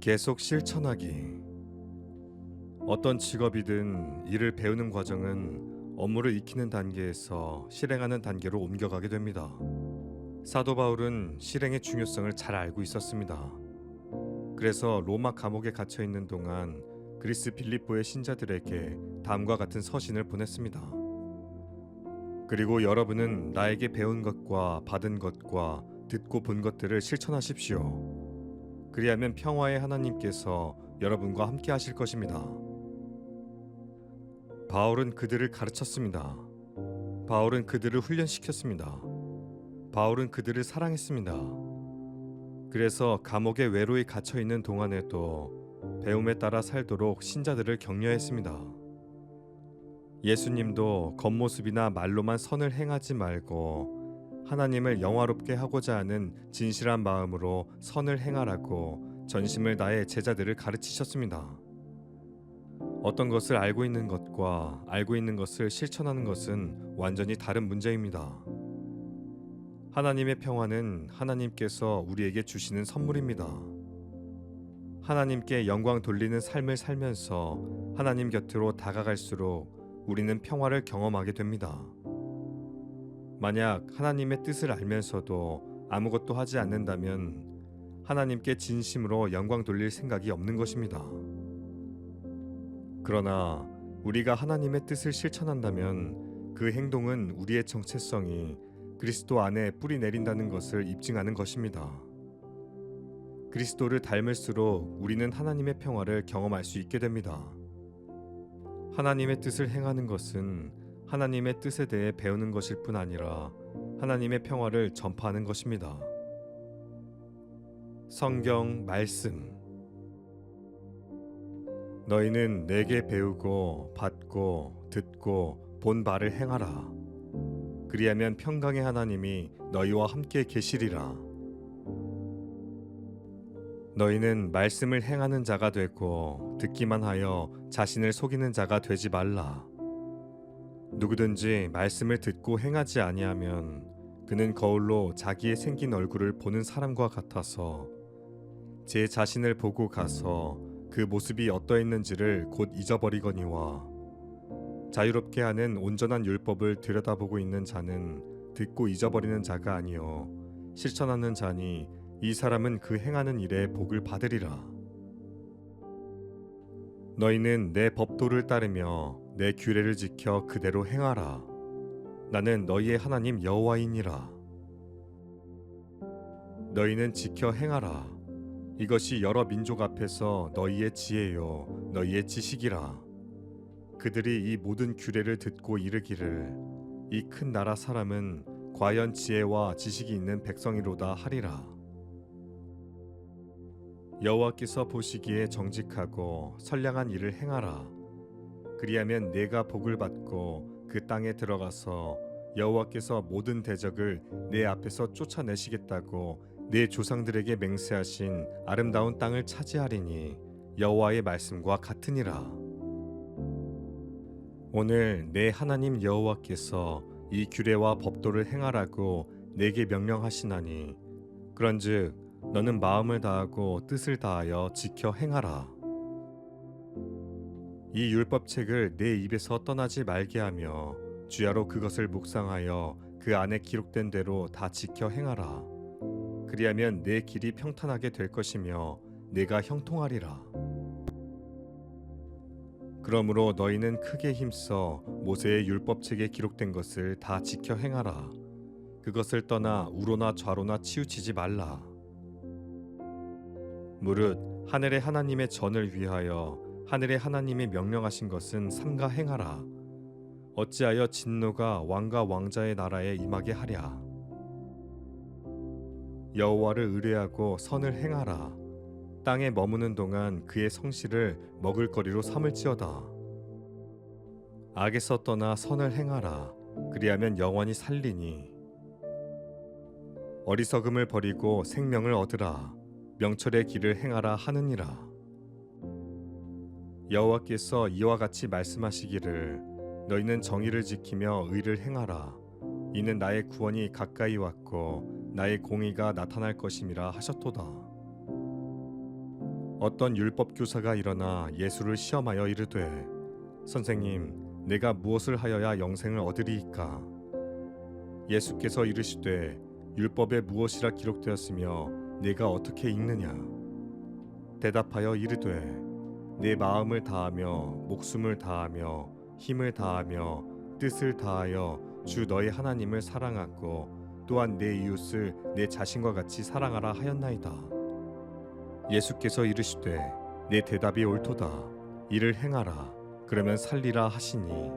계속 실천하기. 어떤 직업이든 일을 배우는 과정은 업무를 익히는 단계에서 실행하는 단계로 옮겨가게 됩니다. 사도 바울은 실행의 중요성을 잘 알고 있었습니다. 그래서 로마 감옥에 갇혀 있는 동안 그리스 빌립보의 신자들에게 다음과 같은 서신을 보냈습니다. 그리고 여러분은 나에게 배운 것과 받은 것과 듣고 본 것들을 실천하십시오. 그리하면 평화의 하나님께서 여러분과 함께 하실 것입니다. 바울은 그들을 가르쳤습니다. 바울은 그들을 훈련시켰습니다. 바울은 그들을 사랑했습니다. 그래서 감옥에 외로이 갇혀 있는 동안에도 배움에 따라 살도록 신자들을 격려했습니다. 예수님도 겉모습이나 말로만 선을 행하지 말고 하나님을 영화롭게 하고자 하는 진실한 마음으로 선을 행하라고 전심을 다해 제자들을 가르치셨습니다. 어떤 것을 알고 있는 것과 알고 있는 것을 실천하는 것은 완전히 다른 문제입니다. 하나님의 평화는 하나님께서 우리에게 주시는 선물입니다. 하나님께 영광 돌리는 삶을 살면서 하나님 곁으로 다가갈수록 우리는 평화를 경험하게 됩니다. 만약 하나님의 뜻을 알면서도 아무것도 하지 않는다면 하나님께 진심으로 영광 돌릴 생각이 없는 것입니다. 그러나 우리가 하나님의 뜻을 실천한다면 그 행동은 우리의 정체성이 그리스도 안에 뿌리 내린다는 것을 입증하는 것입니다. 그리스도를 닮을수록 우리는 하나님의 평화를 경험할 수 있게 됩니다. 하나님의 뜻을 행하는 것은 하나님의 뜻에 대해 배우는 것일 뿐 아니라 하나님의 평화를 전파하는 것입니다. 성경 말씀. 너희는 내게 배우고 받고 듣고 본 바를 행하라. 그리하면 평강의 하나님이 너희와 함께 계시리라. 너희는 말씀을 행하는 자가 되고 듣기만 하여 자신을 속이는 자가 되지 말라. 누구든지 말씀을 듣고 행하지 아니하면 그는 거울로 자기의 생긴 얼굴을 보는 사람과 같아서 제 자신을 보고 가서 그 모습이 어떠했는지를 곧 잊어버리거니와 자유롭게 하는 온전한 율법을 들여다보고 있는 자는 듣고 잊어버리는 자가 아니요 실천하는 자니 이 사람은 그 행하는 일에 복을 받으리라. 너희는 내 법도를 따르며 내 규례를 지켜 그대로 행하라. 나는 너희의 하나님 여호와이니라. 너희는 지켜 행하라. 이것이 여러 민족 앞에서 너희의 지혜요 너희의 지식이라. 그들이 이 모든 규례를 듣고 이르기를 이 큰 나라 사람은 과연 지혜와 지식이 있는 백성이로다 하리라. 여호와께서 보시기에 정직하고 선량한 일을 행하라. 그리하면 내가 복을 받고 그 땅에 들어가서 여호와께서 모든 대적을 내 앞에서 쫓아내시겠다고 내 조상들에게 맹세하신 아름다운 땅을 차지하리니 여호와의 말씀과 같으니라. 오늘 내 하나님 여호와께서 이 규례와 법도를 행하라고 내게 명령하시나니 그런즉 너는 마음을 다하고 뜻을 다하여 지켜 행하라. 이 율법책을 내 입에서 떠나지 말게 하며 주야로 그것을 묵상하여 그 안에 기록된 대로 다 지켜 행하라. 그리하면 내 길이 평탄하게 될 것이며 내가 형통하리라. 그러므로 너희는 크게 힘써 모세의 율법책에 기록된 것을 다 지켜 행하라. 그것을 떠나 우로나 좌로나 치우치지 말라. 무릇 하늘의 하나님의 전을 위하여 하늘의 하나님이 명령하신 것은 삼가 행하라. 어찌하여 진노가 왕과 왕자의 나라에 임하게 하랴. 여호와를 의뢰하고 선을 행하라. 땅에 머무는 동안 그의 성실을 먹을거리로 삼을지어다. 악에서 떠나 선을 행하라. 그리하면 영원히 살리니. 어리석음을 버리고 생명을 얻으라. 명철의 길을 행하라 하느니라. 여호와께서 이와 같이 말씀하시기를 너희는 정의를 지키며 의를 행하라. 이는 나의 구원이 가까이 왔고 나의 공의가 나타날 것임이라 하셨도다. 어떤 율법 교사가 일어나 예수를 시험하여 이르되 선생님 내가 무엇을 하여야 영생을 얻으리이까? 예수께서 이르시되 율법에 무엇이라 기록되었으며 내가 어떻게 읽느냐? 대답하여 이르되 내 마음을 다하며 목숨을 다하며 힘을 다하며 뜻을 다하여 주 너희 하나님을 사랑하고 또한 내 이웃을 내 자신과 같이 사랑하라 하였나이다. 예수께서 이르시되 내 대답이 옳도다. 이를 행하라. 그러면 살리라 하시니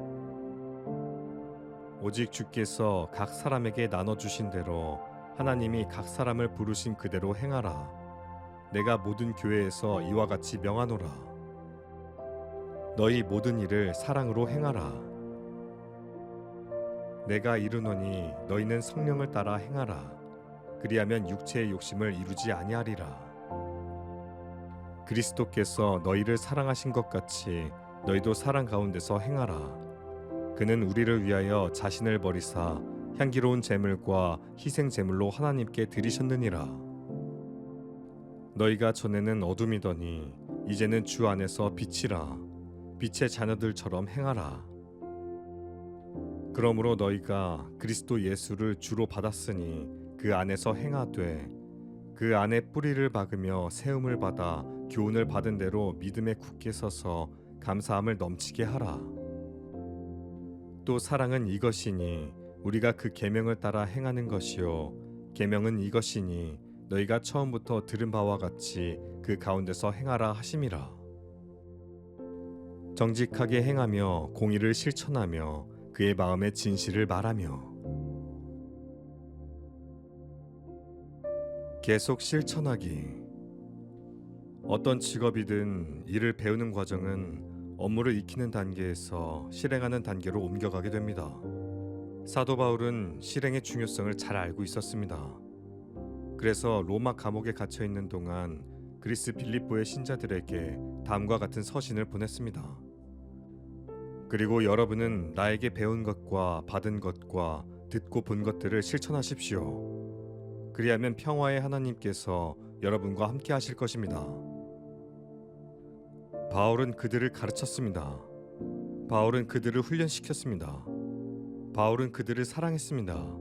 오직 주께서 각 사람에게 나눠주신 대로 하나님이 각 사람을 부르신 그대로 행하라. 내가 모든 교회에서 이와 같이 명하노라. 너희 모든 일을 사랑으로 행하라. 내가 이르노니 너희는 성령을 따라 행하라. 그리하면 육체의 욕심을 이루지 아니하리라. 그리스도께서 너희를 사랑하신 것 같이 너희도 사랑 가운데서 행하라. 그는 우리를 위하여 자신을 버리사 향기로운 제물과 희생 제물로 하나님께 드리셨느니라. 너희가 전에는 어둠이더니 이제는 주 안에서 빛이라. 빛의 자녀들처럼 행하라. 그러므로 너희가 그리스도 예수를 주로 받았으니 그 안에서 행하되 그 안에 뿌리를 박으며 세움을 받아 교훈을 받은 대로 믿음에 굳게 서서 감사함을 넘치게 하라. 또 사랑은 이것이니 우리가 그 계명을 따라 행하는 것이요 계명은 이것이니 너희가 처음부터 들은 바와 같이 그 가운데서 행하라 하심이라. 정직하게 행하며 공의를 실천하며 그의 마음의 진실을 말하며 계속 실천하기. 어떤 직업이든 일을 배우는 과정은 업무를 익히는 단계에서 실행하는 단계로 옮겨가게 됩니다. 사도 바울은 실행의 중요성을 잘 알고 있었습니다. 그래서 로마 감옥에 갇혀 있는 동안 그리스 빌립보의 신자들에게 다음과 같은 서신을 보냈습니다. 그리고 여러분은 나에게 배운 것과 받은 것과 듣고 본 것들을 실천하십시오. 그리하면 평화의 하나님께서 여러분과 함께 하실 것입니다. 바울은 그들을 가르쳤습니다. 바울은 그들을 훈련시켰습니다. 바울은 그들을 사랑했습니다.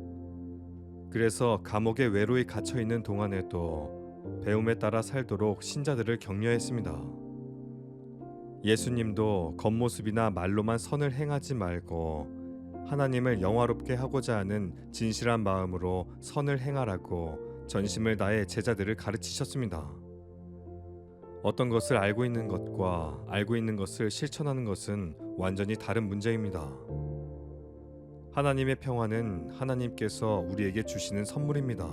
그래서 감옥에 외로이 갇혀 있는 동안에도 배움에 따라 살도록 신자들을 격려했습니다. 예수님도 겉모습이나 말로만 선을 행하지 말고 하나님을 영화롭게 하고자 하는 진실한 마음으로 선을 행하라고 전심을 다해 제자들을 가르치셨습니다. 어떤 것을 알고 있는 것과 알고 있는 것을 실천하는 것은 완전히 다른 문제입니다. 하나님의 평화는 하나님께서 우리에게 주시는 선물입니다.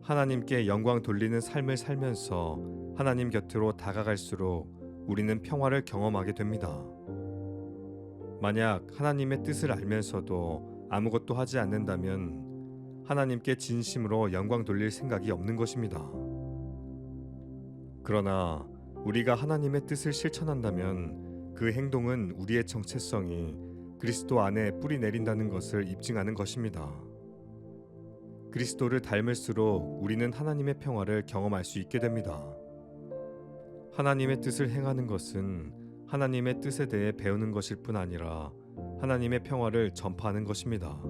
하나님께 영광 돌리는 삶을 살면서 하나님 곁으로 다가갈수록 우리는 평화를 경험하게 됩니다. 만약 하나님의 뜻을 알면서도 아무것도 하지 않는다면 하나님께 진심으로 영광 돌릴 생각이 없는 것입니다. 그러나 우리가 하나님의 뜻을 실천한다면 그 행동은 우리의 정체성이 그리스도 안에 뿌리 내린다는 것을 입증하는 것입니다. 그리스도를 닮을수록 우리는 하나님의 평화를 경험할 수 있게 됩니다. 하나님의 뜻을 행하는 것은 하나님의 뜻에 대해 배우는 것일 뿐 아니라 하나님의 평화를 전파하는 것입니다.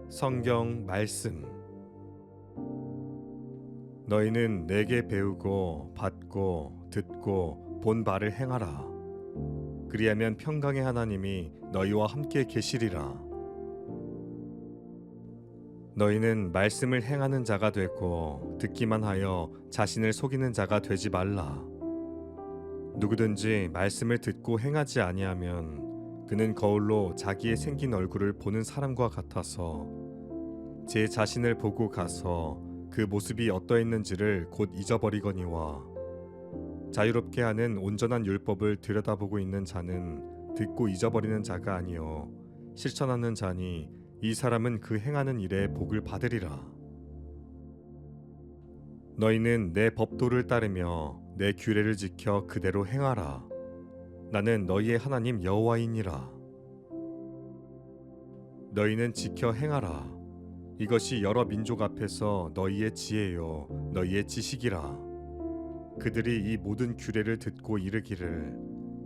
성경 말씀. 너희는 내게 배우고 받고 듣고 본 바를 행하라. 그리하면 평강의 하나님이 너희와 함께 계시리라. 너희는 말씀을 행하는 자가 되고 듣기만 하여 자신을 속이는 자가 되지 말라. 누구든지 말씀을 듣고 행하지 아니하면 그는 거울로 자기의 생긴 얼굴을 보는 사람과 같아서 제 자신을 보고 가서 그 모습이 어떠했는지를 곧 잊어버리거니와 자유롭게 하는 온전한 율법을 들여다보고 있는 자는 듣고 잊어버리는 자가 아니요 실천하는 자니 이 사람은 그 행하는 일에 복을 받으리라. 너희는 내 법도를 따르며 내 규례를 지켜 그대로 행하라. 나는 너희의 하나님 여호와이니라. 너희는 지켜 행하라. 이것이 여러 민족 앞에서 너희의 지혜요 너희의 지식이라. 그들이 이 모든 규례를 듣고 이르기를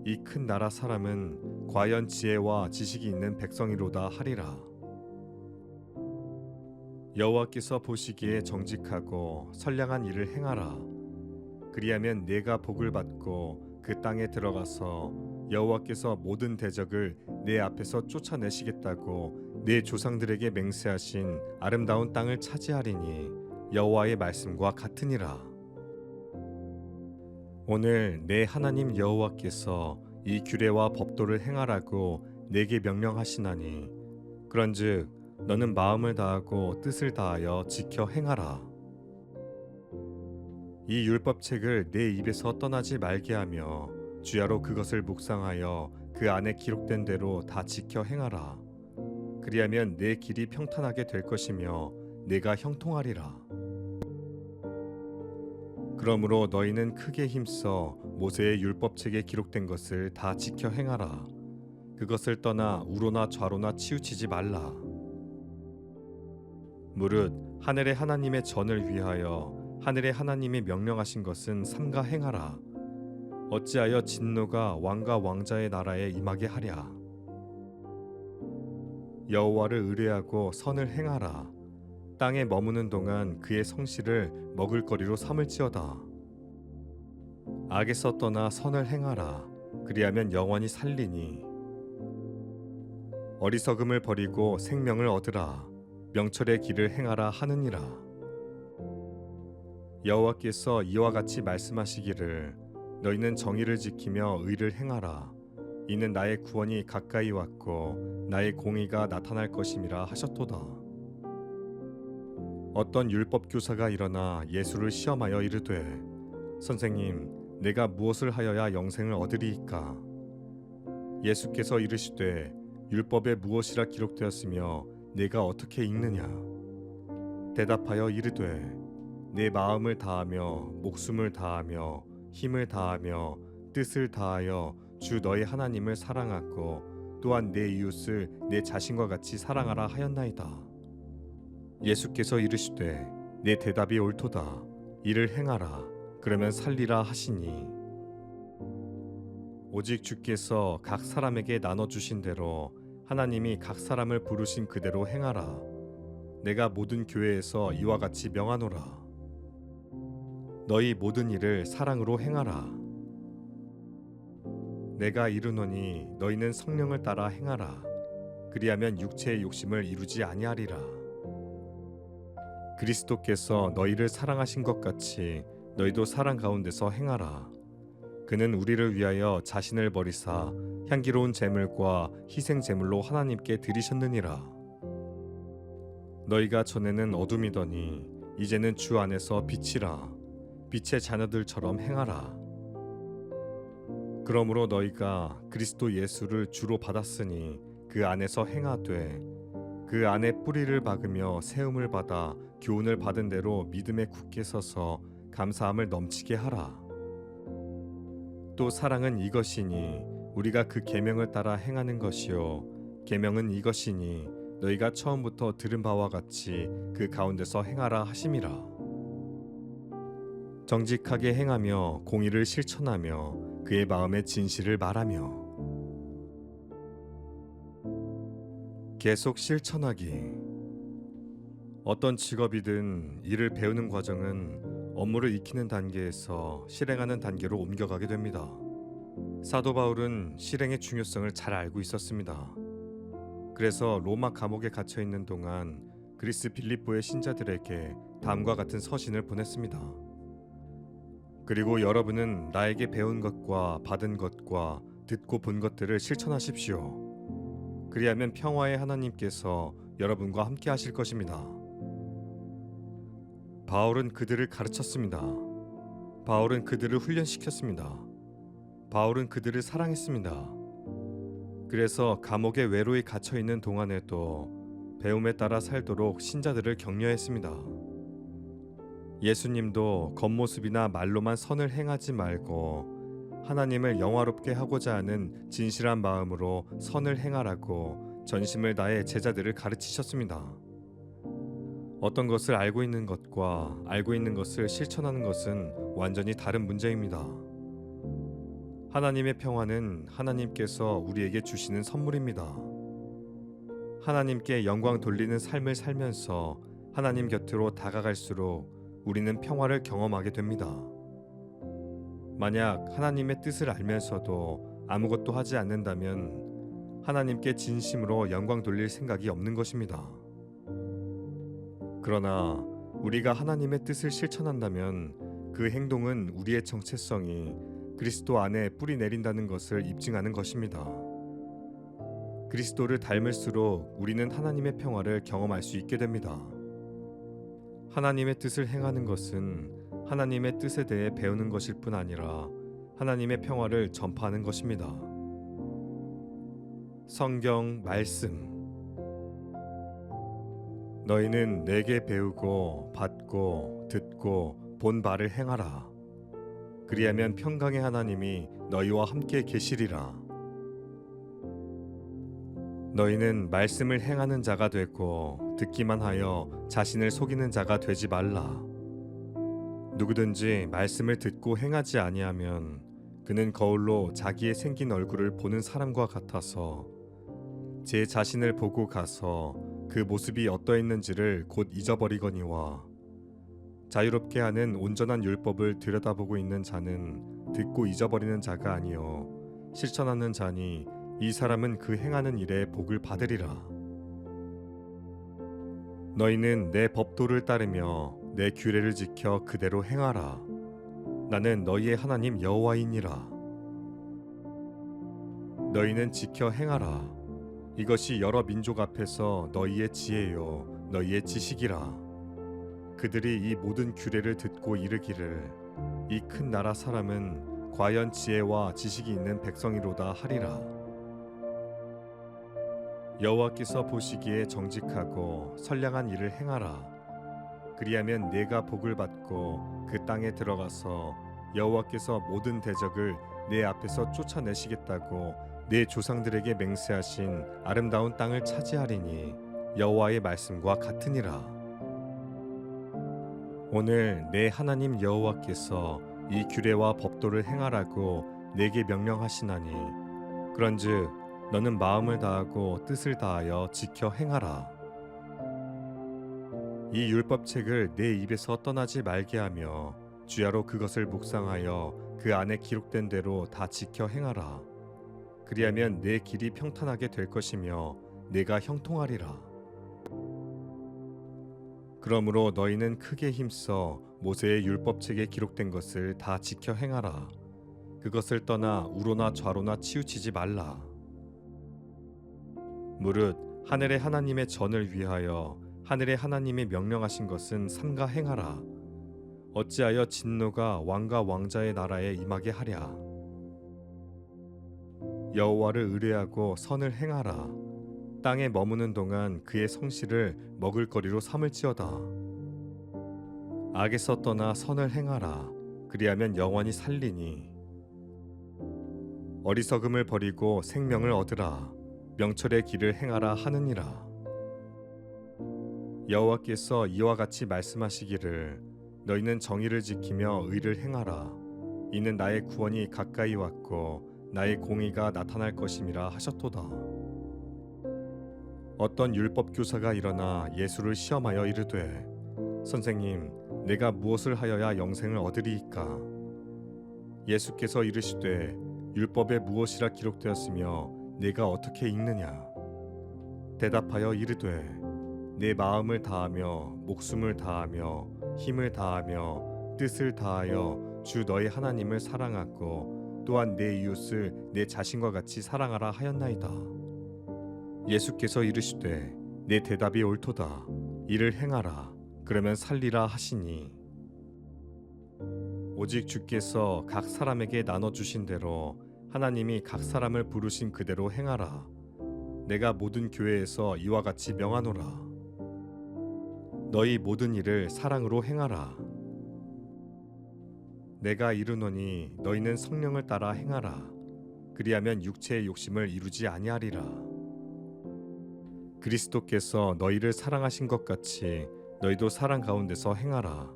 이 큰 나라 사람은 과연 지혜와 지식이 있는 백성이로다 하리라. 여호와께서 보시기에 정직하고 선량한 일을 행하라. 그리하면 내가 복을 받고 그 땅에 들어가서 여호와께서 모든 대적을 내 앞에서 쫓아내시겠다고 내 조상들에게 맹세하신 아름다운 땅을 차지하리니 여호와의 말씀과 같으니라. 오늘 내 하나님 여호와께서 이 규례와 법도를 행하라고 내게 명령하시나니 그런즉 너는 마음을 다하고 뜻을 다하여 지켜 행하라. 이 율법책을 내 입에서 떠나지 말게 하며 주야로 그것을 묵상하여 그 안에 기록된 대로 다 지켜 행하라. 그리하면 내 길이 평탄하게 될 것이며 내가 형통하리라. 그러므로 너희는 크게 힘써 모세의 율법책에 기록된 것을 다 지켜 행하라. 그것을 떠나 우로나 좌로나 치우치지 말라. 무릇 하늘의 하나님의 전을 위하여 하늘의 하나님이 명령하신 것은 삼가 행하라. 어찌하여 진노가 왕과 왕자의 나라에 임하게 하랴. 여호와를 의뢰하고 선을 행하라. 땅에 머무는 동안 그의 성실을 먹을거리로 삼을지어다. 악에서 떠나 선을 행하라. 그리하면 영원히 살리니. 어리석음을 버리고 생명을 얻으라. 명철의 길을 행하라 하느니라. 여호와께서 이와 같이 말씀하시기를 너희는 정의를 지키며 의를 행하라. 이는 나의 구원이 가까이 왔고 나의 공의가 나타날 것임이라 하셨도다. 어떤 율법 교사가 일어나 예수를 시험하여 이르되 선생님 내가 무엇을 하여야 영생을 얻으리이까? 예수께서 이르시되 율법에 무엇이라 기록되었으며 내가 어떻게 읽느냐? 대답하여 이르되 내 마음을 다하며 목숨을 다하며 힘을 다하며 뜻을 다하여 주 너의 하나님을 사랑하고 또한 내 이웃을 내 자신과 같이 사랑하라 하였나이다. 예수께서 이르시되 내 대답이 옳도다. 이를 행하라. 그러면 살리라 하시니 오직 주께서 각 사람에게 나눠주신 대로 하나님이 각 사람을 부르신 그대로 행하라. 내가 모든 교회에서 이와 같이 명하노라. 너희 모든 일을 사랑으로 행하라. 내가 이르노니 너희는 성령을 따라 행하라. 그리하면 육체의 욕심을 이루지 아니하리라. 그리스도께서 너희를 사랑하신 것 같이 너희도 사랑 가운데서 행하라. 그는 우리를 위하여 자신을 버리사 향기로운 제물과 희생 제물로 하나님께 드리셨느니라. 너희가 전에는 어둠이더니 이제는 주 안에서 빛이라. 빛의 자녀들처럼 행하라. 그러므로 너희가 그리스도 예수를 주로 받았으니 그 안에서 행하되 그 안에 뿌리를 박으며 세움을 받아 교훈을 받은 대로 믿음에 굳게 서서 감사함을 넘치게 하라. 또 사랑은 이것이니 우리가 그 계명을 따라 행하는 것이요 계명은 이것이니 너희가 처음부터 들은 바와 같이 그 가운데서 행하라 하심이라. 정직하게 행하며 공의를 실천하며 그의 마음의 진실을 말하며 계속 실천하기. 어떤 직업이든 일을 배우는 과정은 업무를 익히는 단계에서 실행하는 단계로 옮겨가게 됩니다. 사도 바울은 실행의 중요성을 잘 알고 있었습니다. 그래서 로마 감옥에 갇혀 있는 동안 그리스 빌립보의 신자들에게 다음과 같은 서신을 보냈습니다. 그리고 여러분은 나에게 배운 것과 받은 것과 듣고 본 것들을 실천하십시오. 그리하면 평화의 하나님께서 여러분과 함께 하실 것입니다. 바울은 그들을 가르쳤습니다. 바울은 그들을 훈련시켰습니다. 바울은 그들을 사랑했습니다. 그래서 감옥에 외로이 갇혀 있는 동안에도 배움에 따라 살도록 신자들을 격려했습니다. 예수님도 겉모습이나 말로만 선을 행하지 말고 하나님을 영화롭게 하고자 하는 진실한 마음으로 선을 행하라고 전심을 다해 제자들을 가르치셨습니다. 어떤 것을 알고 있는 것과 알고 있는 것을 실천하는 것은 완전히 다른 문제입니다. 하나님의 평화는 하나님께서 우리에게 주시는 선물입니다. 하나님께 영광 돌리는 삶을 살면서 하나님 곁으로 다가갈수록 우리는 평화를 경험하게 됩니다. 만약 하나님의 뜻을 알면서도 아무것도 하지 않는다면 하나님께 진심으로 영광 돌릴 생각이 없는 것입니다. 그러나 우리가 하나님의 뜻을 실천한다면 그 행동은 우리의 정체성이 그리스도 안에 뿌리 내린다는 것을 입증하는 것입니다. 그리스도를 닮을수록 우리는 하나님의 평화를 경험할 수 있게 됩니다. 하나님의 뜻을 행하는 것은 하나님의 뜻에 대해 배우는 것일 뿐 아니라 하나님의 평화를 전파하는 것입니다. 성경 말씀. 너희는 내게 배우고 받고 듣고 본 바를 행하라. 그리하면 평강의 하나님이 너희와 함께 계시리라. 너희는 말씀을 행하는 자가 되고 듣기만 하여 자신을 속이는 자가 되지 말라. 누구든지 말씀을 듣고 행하지 아니하면 그는 거울로 자기의 생긴 얼굴을 보는 사람과 같아서 제 자신을 보고 가서 그 모습이 어떠했는지를 곧 잊어버리거니와 자유롭게 하는 온전한 율법을 들여다보고 있는 자는 듣고 잊어버리는 자가 아니요 실천하는 자니 이 사람은 그 행하는 일에 복을 받으리라. 너희는 내 법도를 따르며 내 규례를 지켜 그대로 행하라. 나는 너희의 하나님 여호와이니라. 너희는 지켜 행하라. 이것이 여러 민족 앞에서 너희의 지혜요 너희의 지식이라. 그들이 이 모든 규례를 듣고 이르기를 이 큰 나라 사람은 과연 지혜와 지식이 있는 백성이로다 하리라. 여호와께서 보시기에 정직하고 선량한 일을 행하라. 그리하면 내가 복을 받고 그 땅에 들어가서 여호와께서 모든 대적을 내 앞에서 쫓아내시겠다고 내 조상들에게 맹세하신 아름다운 땅을 차지하리니 여호와의 말씀과 같으니라. 오늘 내 하나님 여호와께서 이 규례와 법도를 행하라고 내게 명령하시나니 그런즉 너는 마음을 다하고 뜻을 다하여 지켜 행하라. 이 율법책을 내 입에서 떠나지 말게 하며 주야로 그것을 묵상하여 그 안에 기록된 대로 다 지켜 행하라. 그리하면 내 길이 평탄하게 될 것이며 내가 형통하리라. 그러므로 너희는 크게 힘써 모세의 율법책에 기록된 것을 다 지켜 행하라. 그것을 떠나 우로나 좌로나 치우치지 말라. 무릇 하늘의 하나님의 전을 위하여 하늘의 하나님의 명령하신 것은 삼가 행하라. 어찌하여 진노가 왕과 왕자의 나라에 임하게 하랴. 여호와를 의뢰하고 선을 행하라. 땅에 머무는 동안 그의 성실을 먹을거리로 삼을지어다. 악에서 떠나 선을 행하라. 그리하면 영원히 살리니. 어리석음을 버리고 생명을 얻으라. 명철의 길을 행하라 하느니라. 여호와께서 이와 같이 말씀하시기를 너희는 정의를 지키며 의를 행하라. 이는 나의 구원이 가까이 왔고 나의 공의가 나타날 것임이라 하셨도다. 어떤 율법 교사가 일어나 예수를 시험하여 이르되 선생님 내가 무엇을 하여야 영생을 얻으리이까? 예수께서 이르시되 율법에 무엇이라 기록되었으며 내가 어떻게 읽느냐? 대답하여 이르되 내 마음을 다하며 목숨을 다하며 힘을 다하며 뜻을 다하여 주 너의 하나님을 사랑하고 또한 내 이웃을 내 자신과 같이 사랑하라 하였나이다. 예수께서 이르시되 내 대답이 옳도다. 이를 행하라. 그러면 살리라 하시니 오직 주께서 각 사람에게 나눠주신 대로 하나님이 각 사람을 부르신 그대로 행하라. 내가 모든 교회에서 이와 같이 명하노라. 너희 모든 일을 사랑으로 행하라. 내가 이르노니 너희는 성령을 따라 행하라. 그리하면 육체의 욕심을 이루지 아니하리라. 그리스도께서 너희를 사랑하신 것 같이 너희도 사랑 가운데서 행하라.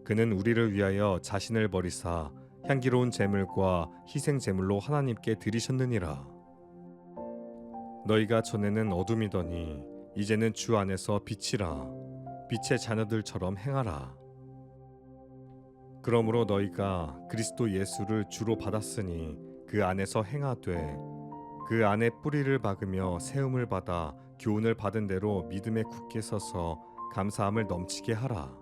그는 우리를 위하여 자신을 버리사 향기로운 제물과 희생 제물로 하나님께 드리셨느니라. 너희가 전에는 어둠이더니 이제는 주 안에서 빛이라. 빛의 자녀들처럼 행하라. 그러므로 너희가 그리스도 예수를 주로 받았으니 그 안에서 행하되 그 안에 뿌리를 박으며 세움을 받아 교훈을 받은 대로 믿음에 굳게 서서 감사함을 넘치게 하라.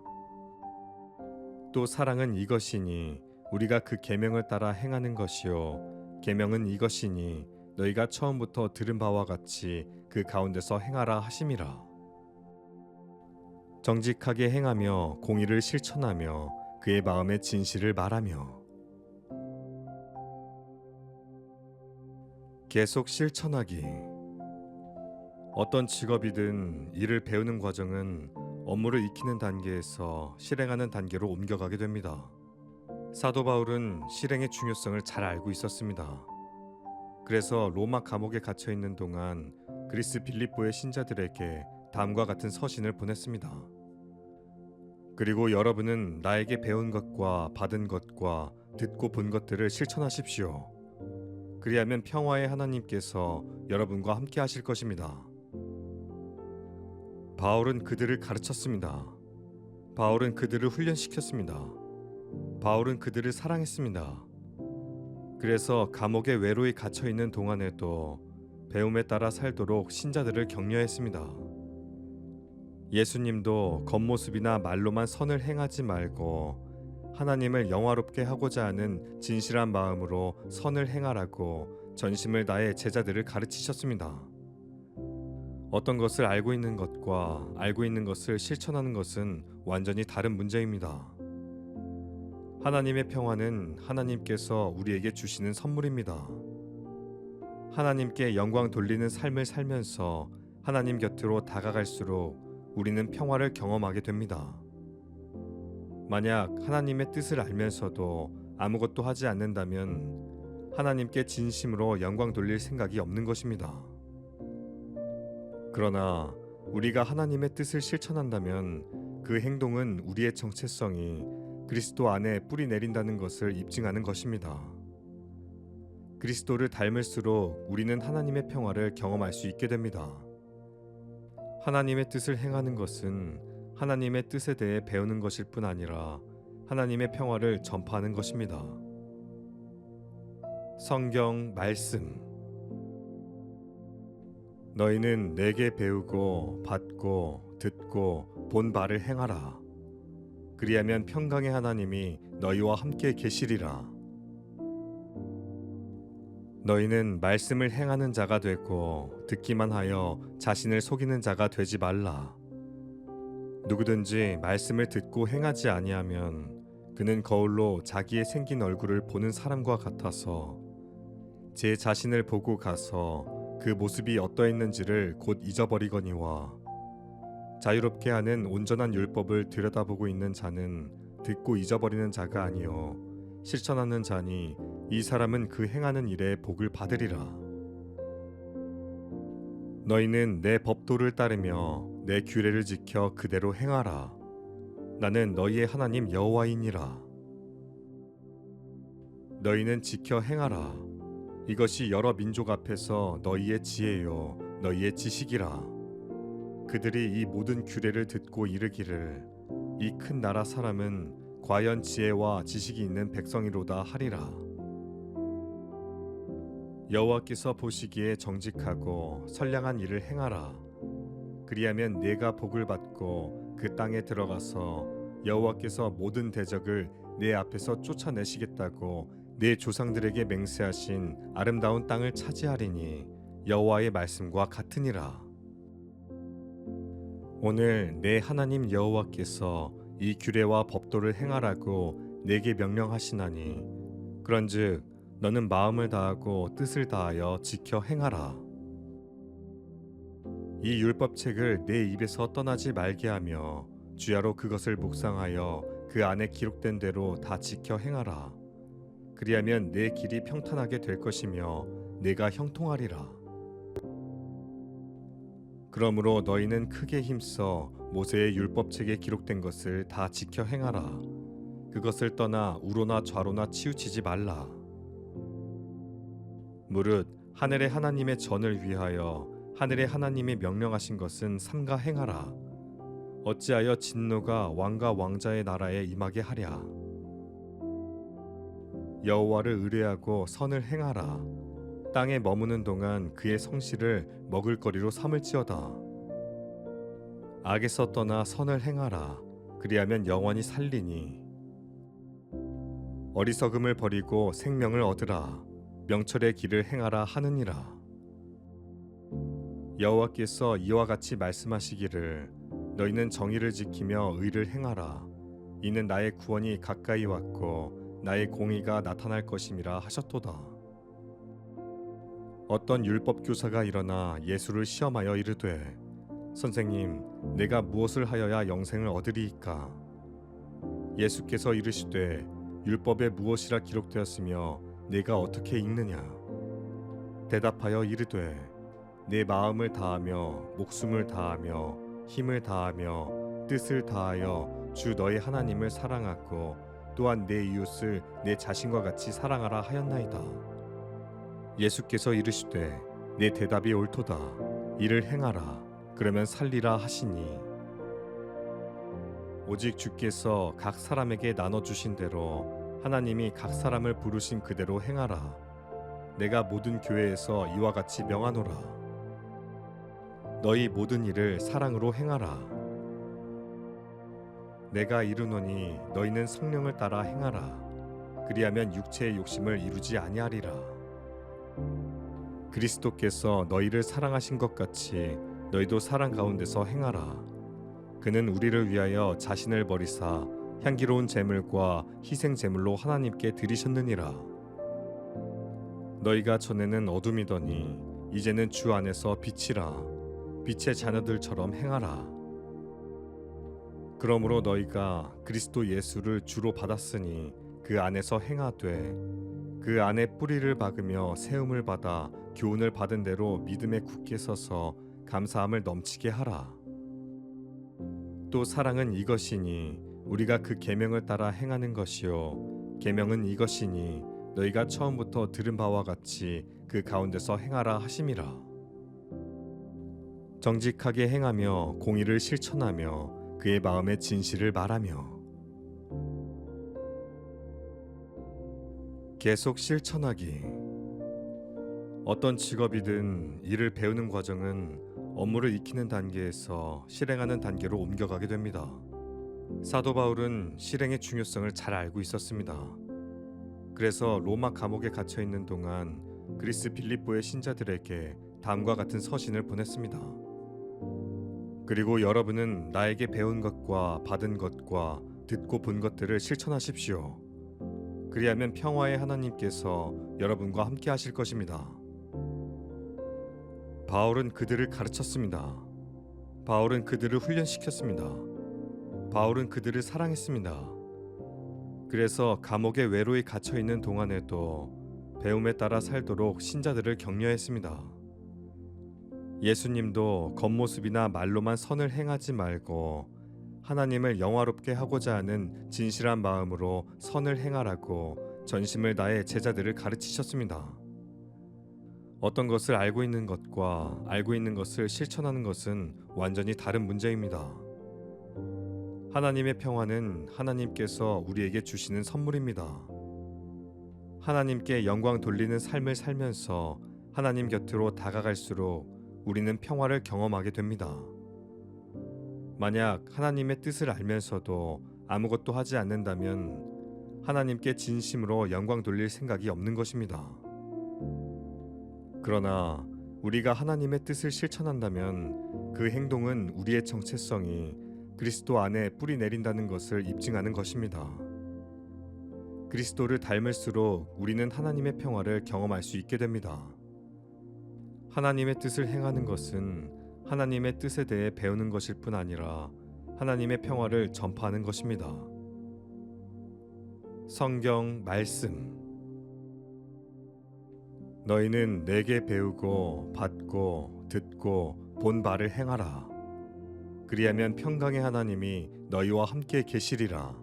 또 사랑은 이것이니 우리가 그 계명을 따라 행하는 것이요 계명은 이것이니 너희가 처음부터 들은 바와 같이 그 가운데서 행하라 하심이라. 정직하게 행하며 공의를 실천하며 그의 마음의 진실을 말하며. 계속 실천하기. 어떤 직업이든 일을 배우는 과정은 업무를 익히는 단계에서 실행하는 단계로 옮겨가게 됩니다. 사도 바울은 실행의 중요성을 잘 알고 있었습니다. 그래서 로마 감옥에 갇혀 있는 동안 그리스 빌립보의 신자들에게 다음과 같은 서신을 보냈습니다. 그리고 여러분은 나에게 배운 것과 받은 것과 듣고 본 것들을 실천하십시오. 그리하면 평화의 하나님께서 여러분과 함께 하실 것입니다. 바울은 그들을 가르쳤습니다. 바울은 그들을 훈련시켰습니다. 바울은 그들을 사랑했습니다. 그래서 감옥에 외로이 갇혀 있는 동안에도 배움에 따라 살도록 신자들을 격려했습니다. 예수님도 겉모습이나 말로만 선을 행하지 말고 하나님을 영화롭게 하고자 하는 진실한 마음으로 선을 행하라고 전심을 다해 제자들을 가르치셨습니다. 어떤 것을 알고 있는 것과 알고 있는 것을 실천하는 것은 완전히 다른 문제입니다. 하나님의 평화는 하나님께서 우리에게 주시는 선물입니다. 하나님께 영광 돌리는 삶을 살면서 하나님 곁으로 다가갈수록 우리는 평화를 경험하게 됩니다. 만약 하나님의 뜻을 알면서도 아무것도 하지 않는다면 하나님께 진심으로 영광 돌릴 생각이 없는 것입니다. 그러나 우리가 하나님의 뜻을 실천한다면 그 행동은 우리의 정체성이 그리스도 안에 뿌리 내린다는 것을 입증하는 것입니다. 그리스도를 닮을수록 우리는 하나님의 평화를 경험할 수 있게 됩니다. 하나님의 뜻을 행하는 것은 하나님의 뜻에 대해 배우는 것일 뿐 아니라 하나님의 평화를 전파하는 것입니다. 성경 말씀. 너희는 내게 배우고 받고 듣고 본 바를 행하라. 그리하면 평강의 하나님이 너희와 함께 계시리라. 너희는 말씀을 행하는 자가 되고 듣기만 하여 자신을 속이는 자가 되지 말라. 누구든지 말씀을 듣고 행하지 아니하면 그는 거울로 자기의 생긴 얼굴을 보는 사람과 같아서 제 자신을 보고 가서 그 모습이 어떠했는지를 곧 잊어버리거니와 자유롭게 하는 온전한 율법을 들여다보고 있는 자는 듣고 잊어버리는 자가 아니요 실천하는 자니 이 사람은 그 행하는 일에 복을 받으리라. 너희는 내 법도를 따르며 내 규례를 지켜 그대로 행하라. 나는 너희의 하나님 여호와이니라. 너희는 지켜 행하라. 이것이 여러 민족 앞에서 너희의 지혜요 너희의 지식이라. 그들이 이 모든 규례를 듣고 이르기를 이 큰 나라 사람은 과연 지혜와 지식이 있는 백성이로다 하리라. 여호와께서 보시기에 정직하고 선량한 일을 행하라. 그리하면 내가 복을 받고 그 땅에 들어가서 여호와께서 모든 대적을 내 앞에서 쫓아내시겠다고 내 조상들에게 맹세하신 아름다운 땅을 차지하리니 여호와의 말씀과 같으니라. 오늘 내 하나님 여호와께서 이 규례와 법도를 행하라고 내게 명령하시나니 그런즉 너는 마음을 다하고 뜻을 다하여 지켜 행하라. 이 율법책을 내 입에서 떠나지 말게 하며 주야로 그것을 묵상하여 그 안에 기록된 대로 다 지켜 행하라. 그리하면 내 길이 평탄하게 될 것이며 내가 형통하리라. 그러므로 너희는 크게 힘써 모세의 율법책에 기록된 것을 다 지켜 행하라. 그것을 떠나 우로나 좌로나 치우치지 말라. 무릇 하늘의 하나님의 전을 위하여 하늘의 하나님이 명령하신 것은 삼가 행하라. 어찌하여 진노가 왕과 왕자의 나라에 임하게 하랴. 여호와를 의뢰하고 선을 행하라. 땅에 머무는 동안 그의 성실을 먹을거리로 삼을지어다. 악에서 떠나 선을 행하라. 그리하면 영원히 살리니. 어리석음을 버리고 생명을 얻으라. 명철의 길을 행하라 하느니라. 여호와께서 이와 같이 말씀하시기를 너희는 정의를 지키며 의를 행하라. 이는 나의 구원이 가까이 왔고 나의 공의가 나타날 것임이라 하셨도다. 어떤 율법 교사가 일어나 예수를 시험하여 이르되 선생님, 내가 무엇을 하여야 영생을 얻으리이까? 예수께서 이르시되 율법에 무엇이라 기록되었으며 내가 어떻게 읽느냐? 대답하여 이르되 내 마음을 다하며 목숨을 다하며 힘을 다하며 뜻을 다하여 주 너의 하나님을 사랑하고 또한 내 이웃을 내 자신과 같이 사랑하라 하였나이다. 예수께서 이르시되 내 대답이 옳도다. 이를 행하라. 그러면 살리라 하시니 오직 주께서 각 사람에게 나눠주신 대로 하나님이 각 사람을 부르신 그대로 행하라. 내가 모든 교회에서 이와 같이 명하노라. 너희 모든 일을 사랑으로 행하라. 내가 이르노니 너희는 성령을 따라 행하라. 그리하면 육체의 욕심을 이루지 아니하리라. 그리스도께서 너희를 사랑하신 것 같이 너희도 사랑 가운데서 행하라. 그는 우리를 위하여 자신을 버리사 향기로운 제물과 희생 제물로 하나님께 드리셨느니라. 너희가 전에는 어둠이더니 이제는 주 안에서 빛이라. 빛의 자녀들처럼 행하라. 그러므로 너희가 그리스도 예수를 주로 받았으니 그 안에서 행하되 그 안에 뿌리를 박으며 세움을 받아 교훈을 받은 대로 믿음에 굳게 서서 감사함을 넘치게 하라. 또 사랑은 이것이니 우리가 그 계명을 따라 행하는 것이요 계명은 이것이니 너희가 처음부터 들은 바와 같이 그 가운데서 행하라 하심이라. 정직하게 행하며 공의를 실천하며 그의 마음의 진실을 말하며. 계속 실천하기. 어떤 직업이든 일을 배우는 과정은 업무를 익히는 단계에서 실행하는 단계로 옮겨가게 됩니다. 사도 바울은 실행의 중요성을 잘 알고 있었습니다. 그래서 로마 감옥에 갇혀 있는 동안 그리스 빌립보의 신자들에게 다음과 같은 서신을 보냈습니다. 그리고 여러분은 나에게 배운 것과 받은 것과 듣고 본 것들을 실천하십시오. 그리하면 평화의 하나님께서 여러분과 함께 하실 것입니다. 바울은 그들을 가르쳤습니다. 바울은 그들을 훈련시켰습니다. 바울은 그들을 사랑했습니다. 그래서 감옥에 외로이 갇혀 있는 동안에도 배움에 따라 살도록 신자들을 격려했습니다. 예수님도 겉모습이나 말로만 선을 행하지 말고 하나님을 영화롭게 하고자 하는 진실한 마음으로 선을 행하라고 전심을 다해 제자들을 가르치셨습니다. 어떤 것을 알고 있는 것과 알고 있는 것을 실천하는 것은 완전히 다른 문제입니다. 하나님의 평화는 하나님께서 우리에게 주시는 선물입니다. 하나님께 영광 돌리는 삶을 살면서 하나님 곁으로 다가갈수록 우리는 평화를 경험하게 됩니다. 만약 하나님의 뜻을 알면서도 아무것도 하지 않는다면 하나님께 진심으로 영광 돌릴 생각이 없는 것입니다. 그러나 우리가 하나님의 뜻을 실천한다면 그 행동은 우리의 정체성이 그리스도 안에 뿌리 내린다는 것을 입증하는 것입니다. 그리스도를 닮을수록 우리는 하나님의 평화를 경험할 수 있게 됩니다. 하나님의 뜻을 행하는 것은 하나님의 뜻에 대해 배우는 것일 뿐 아니라 하나님의 평화를 전파하는 것입니다. 성경 말씀. 너희는 내게 배우고 받고 듣고 본 바를 행하라. 그리하면 평강의 하나님이 너희와 함께 계시리라.